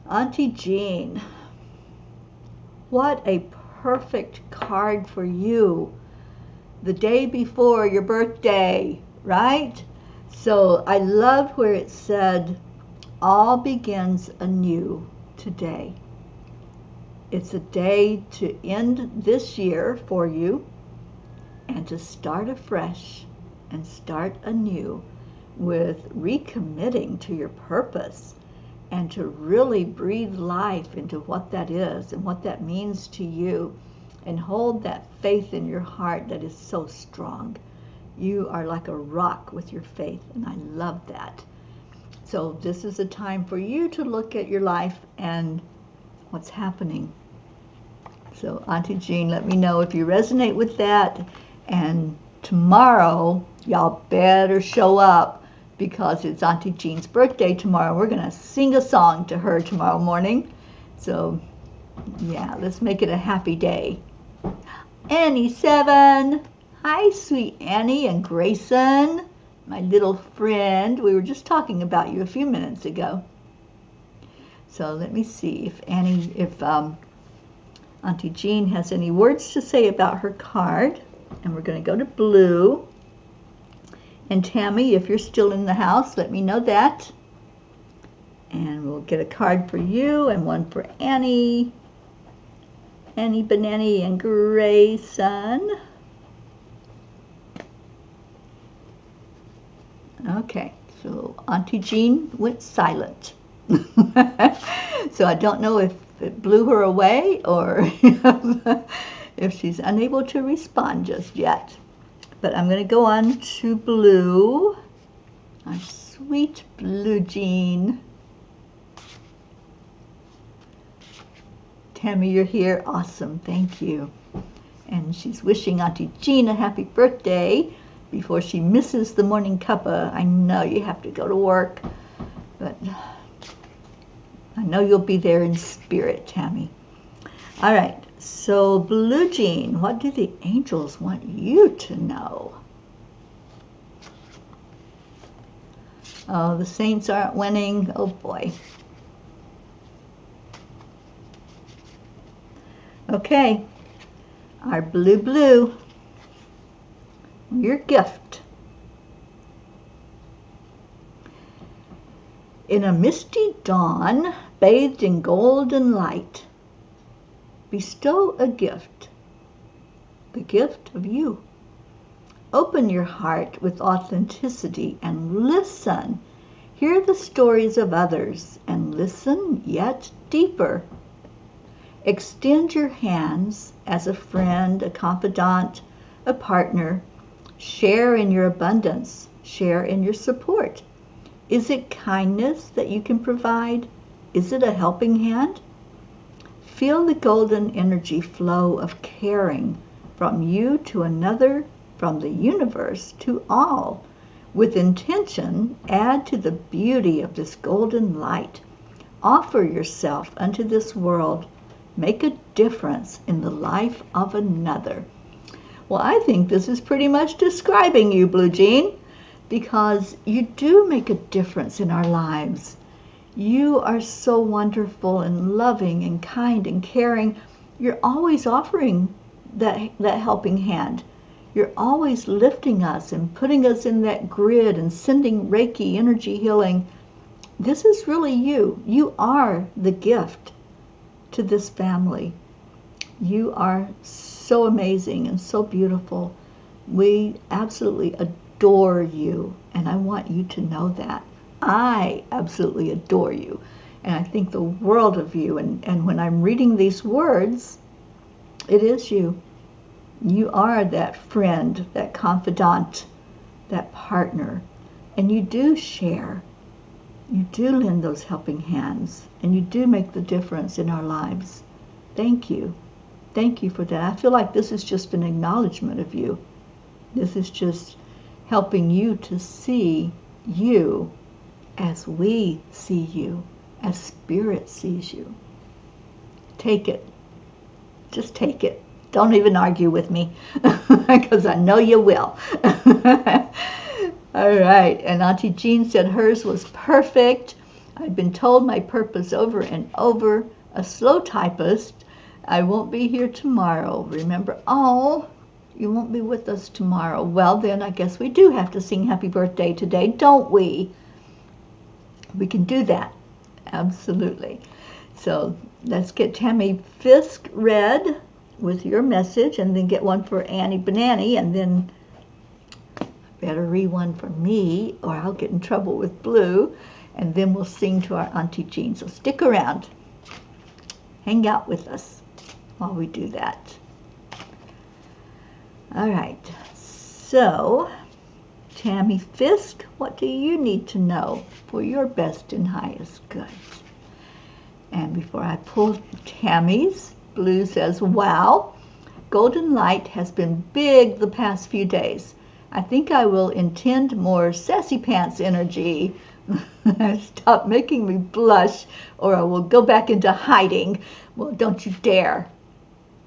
Auntie Jean, what a perfect card for you. The day before your birthday, right? So I loved where it said, all begins anew today. It's a day to end this year for you and to start afresh and start anew with recommitting to your purpose and to really breathe life into what that is and what that means to you, and hold that faith in your heart that is so strong. You are like a rock with your faith, and I love that. So this is a time for you to look at your life and what's happening. So Auntie Jean, let me know if you resonate with that. And tomorrow, y'all better show up, because it's Auntie Jean's birthday tomorrow. We're going to sing a song to her tomorrow morning. So yeah, let's make it a happy day. Annie 7. Hi, sweet Annie and Grayson. my little friend. We were just talking about you a few minutes ago. So let me see if Auntie Jean has any words to say about her card. And we're going to go to blue. And Tammy, if you're still in the house, let me know that. And we'll get a card for you and one for Annie. Annie Benani and Grayson. Okay, so Auntie Jean went silent. So I don't know if it blew her away or if she's unable to respond just yet. But I'm going to go on to blue. Our sweet Blue Jean. Tammy, you're here. Awesome. Thank you. And she's wishing Auntie Jean a happy birthday before she misses the morning cuppa. I know you have to go to work, but I know you'll be there in spirit, Tammy. All right. So, Blue Jean, what do the angels want you to know? Oh, the Saints aren't winning. Oh, boy. Okay, our blue, your gift. In a misty dawn, bathed in golden light, bestow a gift, the gift of you. Open your heart with authenticity and listen. Hear the stories of others and listen yet deeper. Extend your hands as a friend, a confidant, a partner. Share in your abundance. Share in your support. Is it kindness that you can provide? Is it a helping hand? Feel the golden energy flow of caring from you to another, from the universe to all. With intention, add to the beauty of this golden light. Offer yourself unto this world. Make a difference in the life of another. Well, I think this is pretty much describing you, Blue Jean, because you do make a difference in our lives. You are so wonderful and loving and kind and caring. You're always offering that helping hand. You're always lifting us and putting us in that grid and sending Reiki energy healing. This is really you. You are the gift to this family. You are so amazing and so beautiful. We absolutely adore you, and I want you to know that. I absolutely adore you, and I think the world of you, and when I'm reading these words, it is you. You are that friend, that confidant, that partner, and you do share. You do lend those helping hands, and you do make the difference in our lives. Thank you. Thank you for that. I feel like this is just an acknowledgement of you. This is just helping you to see you as we see you, as Spirit sees you. Take it. Just take it. Don't even argue with me, because I know you will. All right, and Auntie Jean said hers was perfect. I've been told my purpose over and over. A slow typist. I won't be here tomorrow. Remember, oh, you won't be with us tomorrow. Well, then I guess we do have to sing happy birthday today, don't we? We can do that. Absolutely. So let's get Tammy Fisk read with your message, and then get one for Annie Benani, and then better read one for me or I'll get in trouble with Blue, and then we'll sing to our Auntie Jean. So stick around. Hang out with us while we do that. All right. So, Tammy Fisk, what do you need to know for your best and highest good? And before I pull Tammy's, Blue says, wow, golden light has been big the past few days. I think I will intend more sassy pants energy. Stop making me blush, or I will go back into hiding. Well, don't you dare.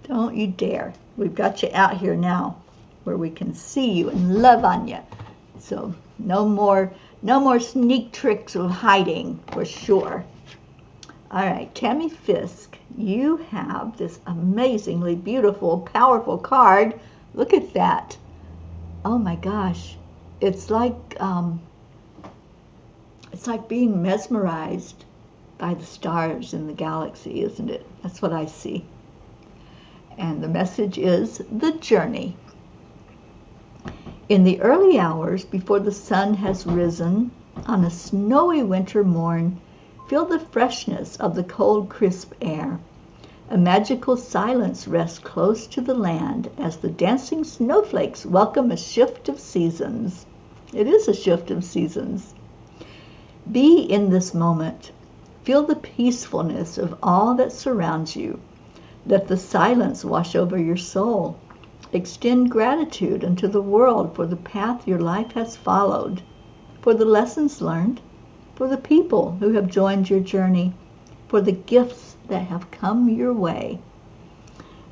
Don't you dare. We've got you out here now where we can see you and love on you. So no more sneak tricks of hiding, for sure. All right, Tammy Fisk, you have this amazingly beautiful, powerful card. Look at that. Oh my gosh. It's like being mesmerized by the stars in the galaxy, isn't it? That's what I see. And the message is the journey. In the early hours before the sun has risen, on a snowy winter morn, feel the freshness of the cold, crisp air. A magical silence rests close to the land as the dancing snowflakes welcome a shift of seasons. It is a shift of seasons. Be in this moment. Feel the peacefulness of all that surrounds you. Let the silence wash over your soul. Extend gratitude unto the world for the path your life has followed, for the lessons learned, for the people who have joined your journey, for the gifts that have come your way.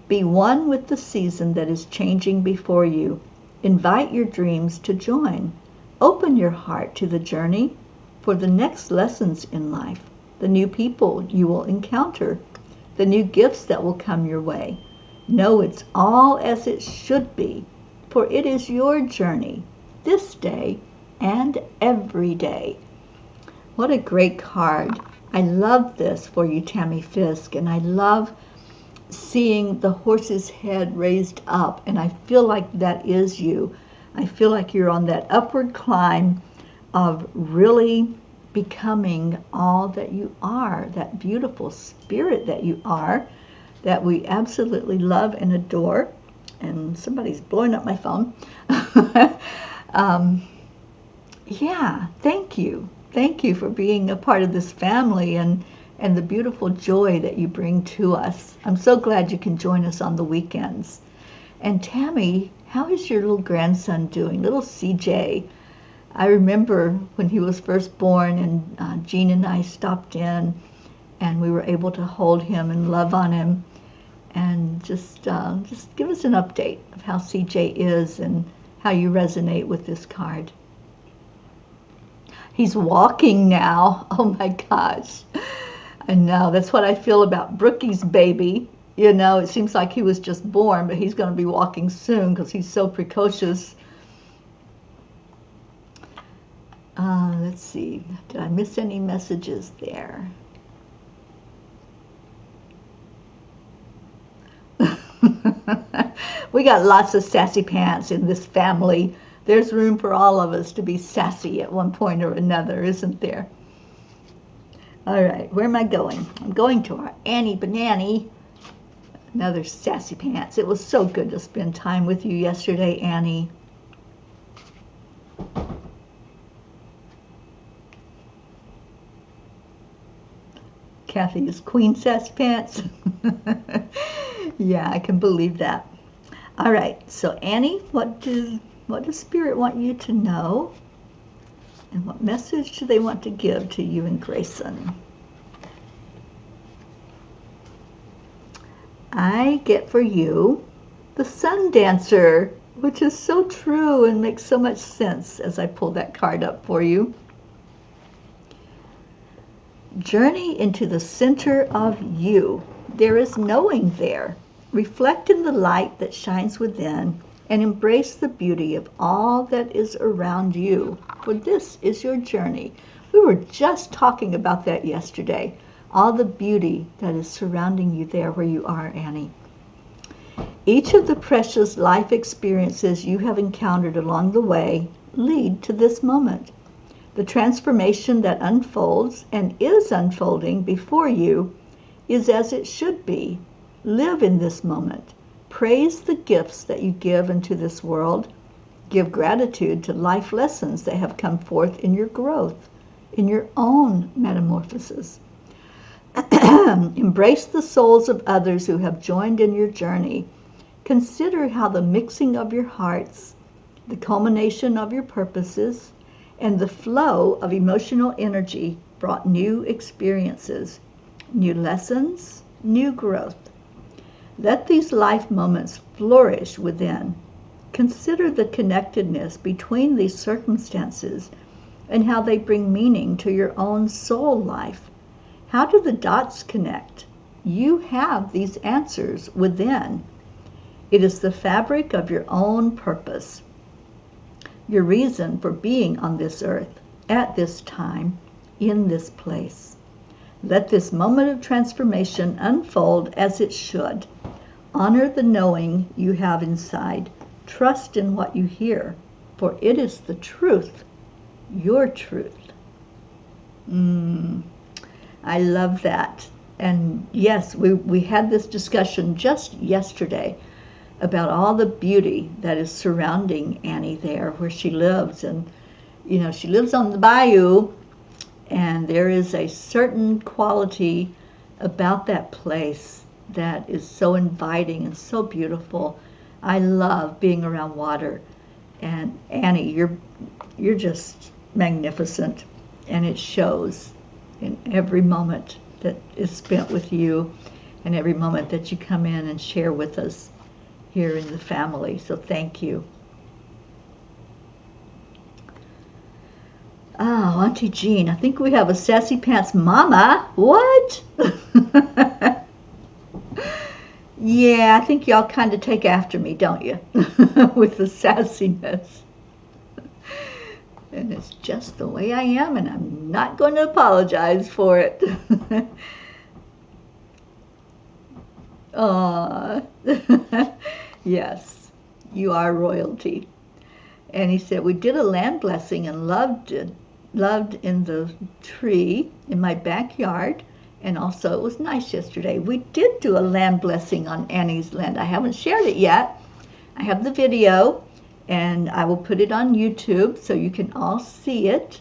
Be one with the season that is changing before you. Invite your dreams to join. Open your heart to the journey for the next lessons in life, the new people you will encounter, the new gifts that will come your way. Know it's all as it should be, for it is your journey, this day and every day. What a great card. I love this for you, Tammy Fisk, and I love seeing the horse's head raised up, and I feel like that is you. I feel like you're on that upward climb of really becoming all that you are, that beautiful spirit that you are, that we absolutely love and adore. And somebody's blowing up my phone. Yeah, thank you. Thank you for being a part of this family and the beautiful joy that you bring to us. I'm so glad you can join us on the weekends. And Tammy, how is your little grandson doing, little CJ? I remember when he was first born, and Jean and I stopped in, and we were able to hold him and love on him, and just give us an update of how CJ is and how you resonate with this card. He's walking now. Oh my gosh. I know. That's what I feel about Brookie's baby. You know, it seems like he was just born, but he's going to be walking soon because he's so precocious. Let's see. Did I miss any messages there? We got lots of sassy pants in this family. There's room for all of us to be sassy at one point or another, isn't there? All right, where am I going? I'm going to our Annie Banani. Another sassy pants. It was so good to spend time with you yesterday, Annie. Kathy is Queen Sassy Pants. Yeah, I can believe that. All right, so Annie, what does Spirit want you to know? And what message do they want to give to you and Grayson? I get for you the Sun Dancer, which is so true and makes so much sense as I pull that card up for you. Journey into the center of you. There is knowing there. Reflect in the light that shines within and embrace the beauty of all that is around you, for this is your journey. We were just talking about that yesterday, all the beauty that is surrounding you there where you are, Annie. Each of the precious life experiences you have encountered along the way lead to this moment. The transformation that unfolds and is unfolding before you is as it should be. Live in this moment. Praise the gifts that you give into this world. Give gratitude to life lessons that have come forth in your growth, in your own metamorphosis. Embrace the souls of others who have joined in your journey. Consider how the mixing of your hearts, the culmination of your purposes, and the flow of emotional energy brought new experiences, new lessons, new growth. Let these life moments flourish within. Consider the connectedness between these circumstances and how they bring meaning to your own soul life. How do the dots connect? You have these answers within. It is the fabric of your own purpose, your reason for being on this earth, at this time, in this place. Let this moment of transformation unfold as it should. Honor the knowing you have inside. Trust in what you hear, for it is the truth, your truth. I love that. And yes, we had this discussion just yesterday about all the beauty that is surrounding Annie there where she lives. And, you know, she lives on the bayou, and there is a certain quality about that place that is so inviting and so beautiful. I love being around water. And Annie, you're just magnificent, and it shows in every moment that is spent with you and every moment that you come in and share with us here in the family. So thank you. Oh, Auntie Jean, I think we have a sassy pants mama. What? Yeah, I think y'all kind of take after me, don't you? With the sassiness. And it's just the way I am, and I'm not going to apologize for it. Yes, you are royalty. And he said, we did a land blessing and loved in the tree in my backyard. And also it was nice yesterday. We did do a land blessing on Annie's land. I haven't shared it yet. I have the video, and I will put it on YouTube so you can all see it.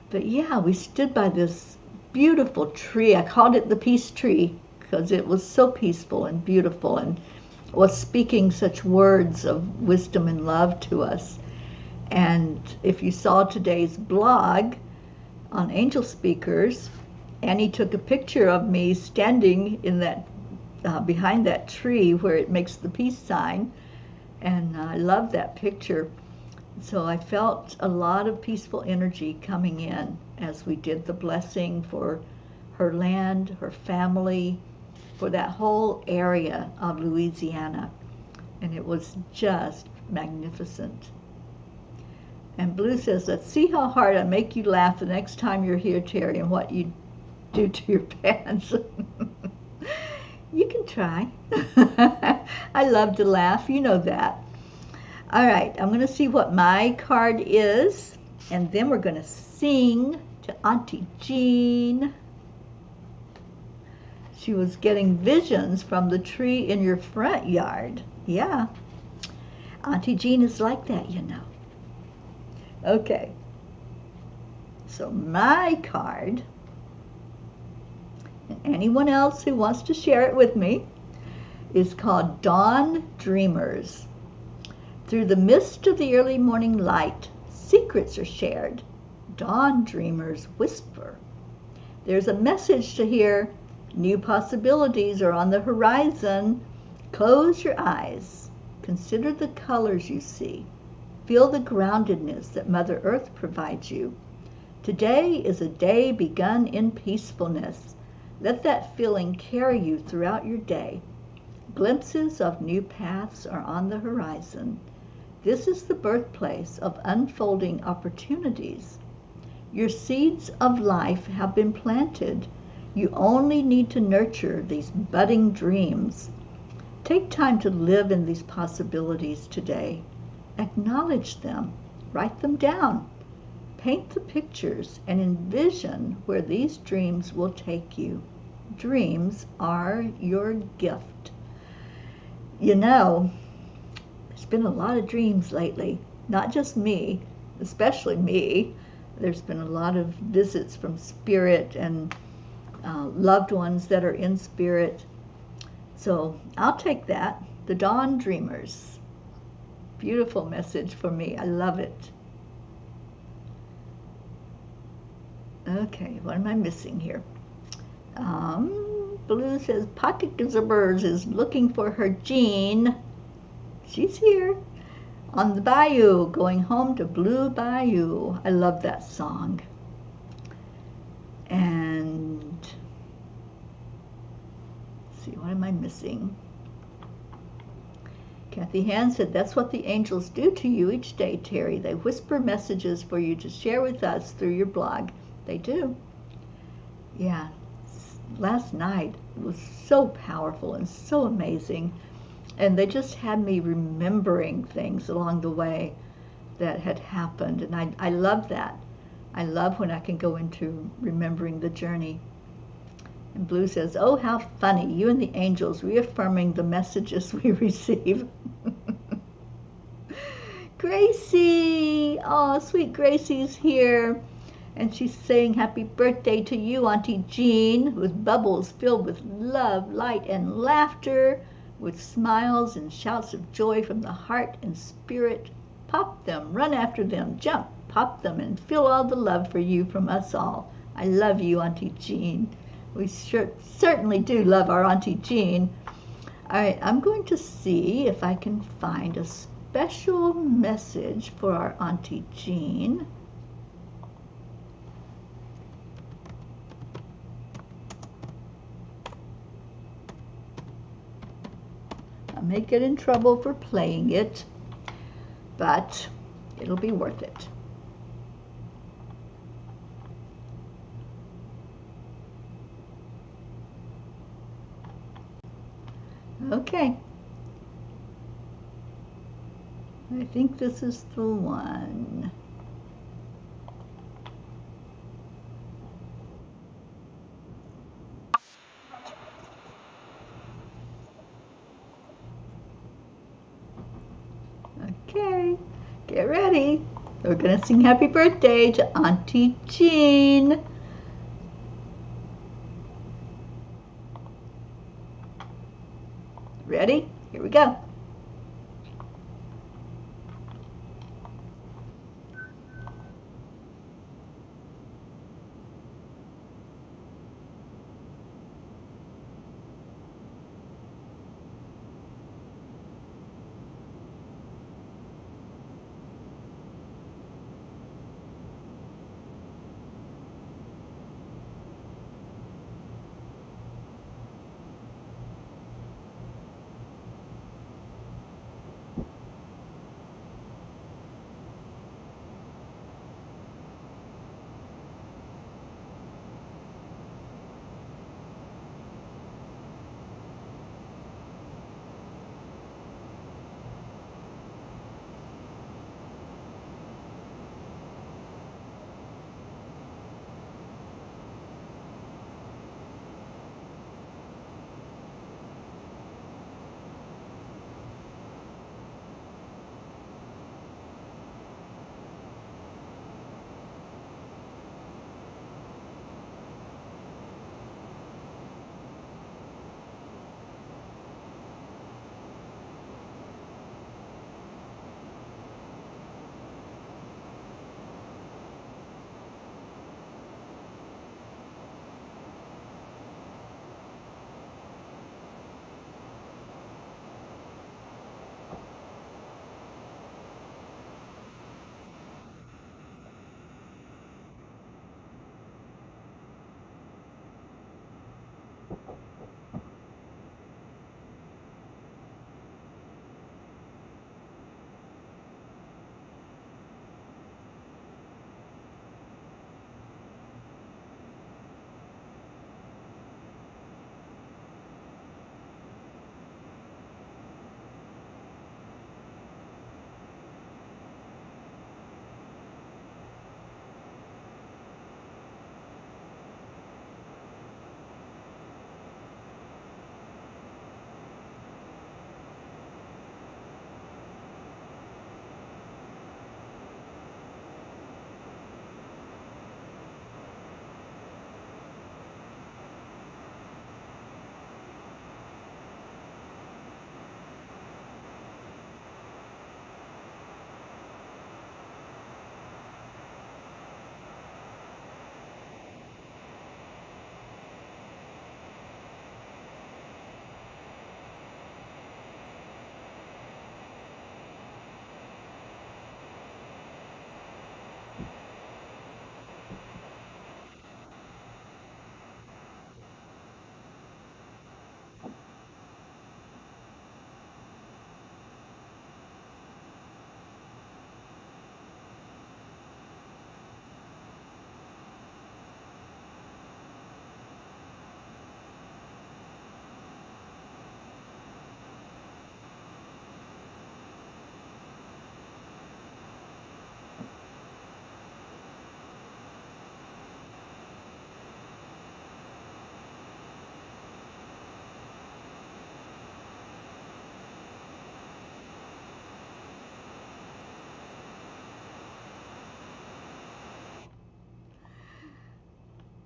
But yeah, we stood by this beautiful tree. I called it the peace tree because it was so peaceful and beautiful and was speaking such words of wisdom and love to us. And if you saw today's blog on Angel Speakers, Annie took a picture of me standing in that behind that tree where it makes the peace sign, and I love that picture. So I felt a lot of peaceful energy coming in as we did the blessing for her land, her family, for that whole area of Louisiana, and it was just magnificent. And Blue says, let's see how hard I make you laugh the next time you're here, Terry, and what you do to your pants. You can try. I love to laugh, you know that. All right, I'm going to see what my card is, and then we're going to sing to Auntie Jean. She was getting visions from the tree in your front yard. Yeah, Auntie Jean is like that, you know. Okay, so my card, and anyone else who wants to share it with me, is called Dawn Dreamers. Through the mist of the early morning light, secrets are shared. Dawn dreamers whisper. There's a message to hear. New possibilities are on the horizon. Close your eyes. Consider the colors you see. Feel the groundedness that Mother Earth provides you. Today is a day begun in peacefulness. Let that feeling carry you throughout your day. Glimpses of new paths are on the horizon. This is the birthplace of unfolding opportunities. Your seeds of life have been planted. You only need to nurture these budding dreams. Take time to live in these possibilities today. Acknowledge them. Write them down. Paint the pictures and envision where these dreams will take you. Dreams are your gift. You know, there's been a lot of dreams lately. Not just me, especially me. There's been a lot of visits from spirit and loved ones that are in spirit. So I'll take that. The Dawn Dreamers. Beautiful message for me. I love it. Okay, what am I missing here? Blue says Pocket Gizzabers is looking for her Jean. She's here. On the bayou, going home to Blue Bayou. I love that song. And let's see, what am I missing? Kathy Hand said, that's what the angels do to you each day, Terry. They whisper messages for you to share with us through your blog. They do. Yeah. Last night was so powerful and so amazing. And they just had me remembering things along the way that had happened. And I love that. I love when I can go into remembering the journey. And Blue says, oh, how funny, you and the angels reaffirming the messages we receive. Gracie, oh, sweet Gracie's here. And she's saying happy birthday to you, Auntie Jean, with bubbles filled with love, light, and laughter, with smiles and shouts of joy from the heart and spirit. Pop them, run after them, jump, pop them, and feel all the love for you from us all. I love you, Auntie Jean. We certainly do love our Auntie Jean. All right, I'm going to see if I can find a special message for our Auntie Jean. I may get in trouble for playing it, but it'll be worth it. Okay. I think this is the one. Okay, get ready. We're going to sing happy birthday to Auntie Jean. Ready? Here we go.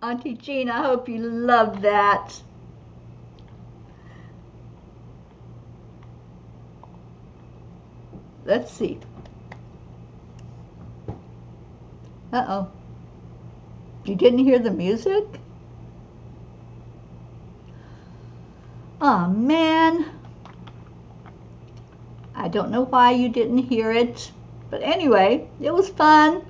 Auntie Jean, I hope you love that. Let's see. Uh-oh. You didn't hear the music? Oh, man. I don't know why you didn't hear it. But anyway, it was fun.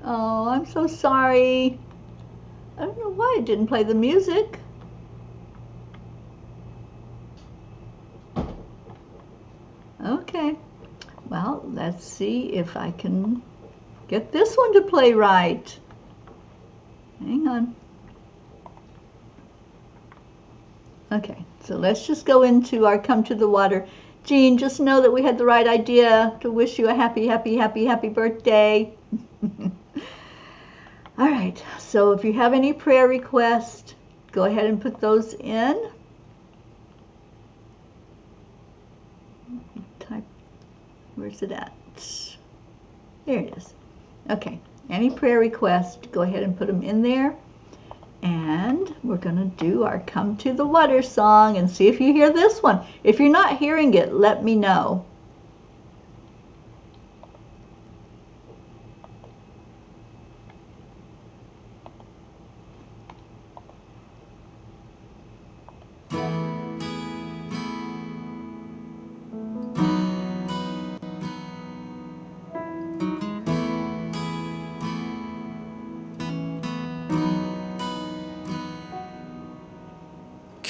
Oh, I'm so sorry. I don't know why it didn't play the music. Okay. Well, let's see if I can get this one to play right. Hang on. Okay, so let's just go into our Come to the Water. Jean, just know that we had the right idea to wish you a happy, happy, happy, happy birthday. All right, so if you have any prayer requests, go ahead and put those in. Type, where's it at? There it is. Okay, any prayer requests, go ahead and put them in there. And we're going to do our Come to the Water song and see if you hear this one. If you're not hearing it, let me know.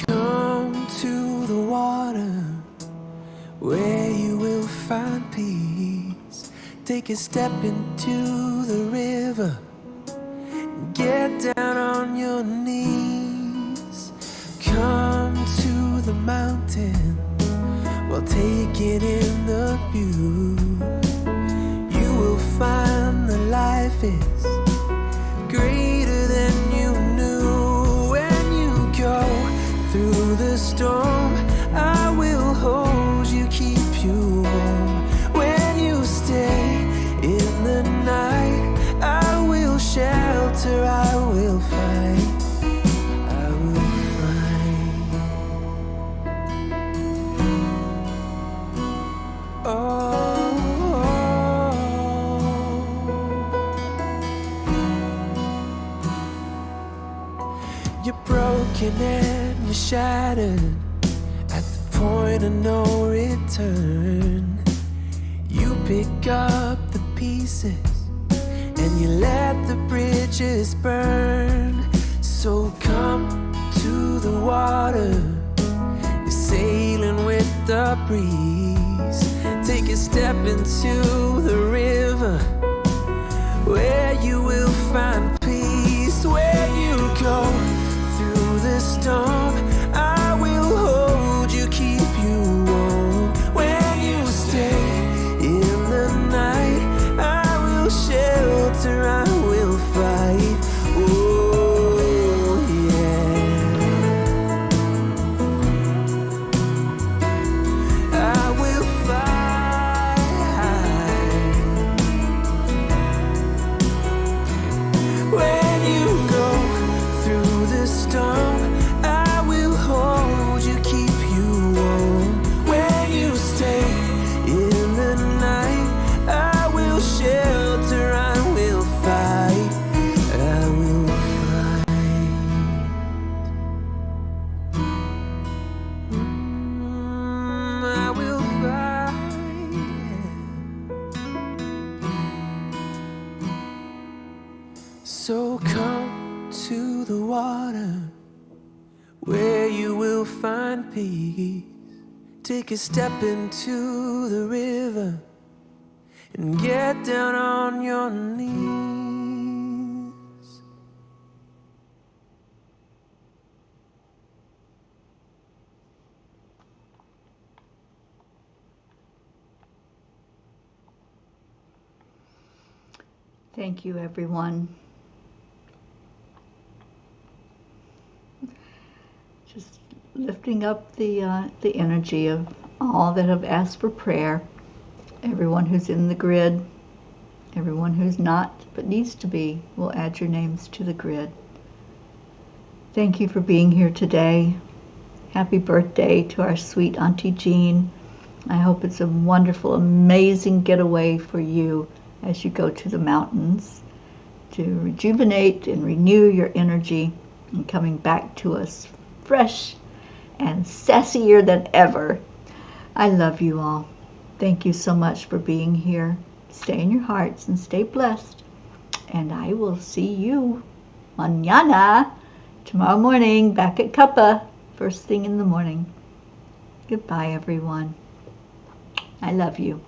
Come to the water where you will find peace. Take a step into the river. Get down on your knees. Come to the mountain while taking in the view. You will find that life is greater than you knew. When you go through the storm, I will hold you, keep you warm. When you stay in the night, I will shelter, I will fight, I will fight. Oh, you're broken and you're shattered at the point of no return. You pick up the pieces and you let the bridges burn. So come to the water, you're sailing with the breeze. Take a step into the river where you will find peace. When you go through the storm, I will hold you, keep you warm. When you stay in the night, I will shelter, I will fight. Oh yeah, I will fight. When you go through the storm, I will hold you, keep you warm. When you stay in the night, I will shelter, I will fight, I will fight. I will fight. So come to the water where you will find peace. Take a step into the river and get down on your knees. Thank you, everyone. Just lifting up the energy of all that have asked for prayer, everyone who's in the grid, Everyone who's not but needs to be, we'll add your names to the grid. Thank you for being here today. Happy birthday to our sweet Auntie Jean. I hope it's a wonderful, amazing getaway for you as you go to the mountains to rejuvenate and renew your energy and coming back to us fresh and sassier than ever. I love you all. Thank you so much for being here. Stay in your hearts and stay blessed. And I will see you mañana, tomorrow morning, back at Cuppa, first thing in the morning. Goodbye, everyone. I love you.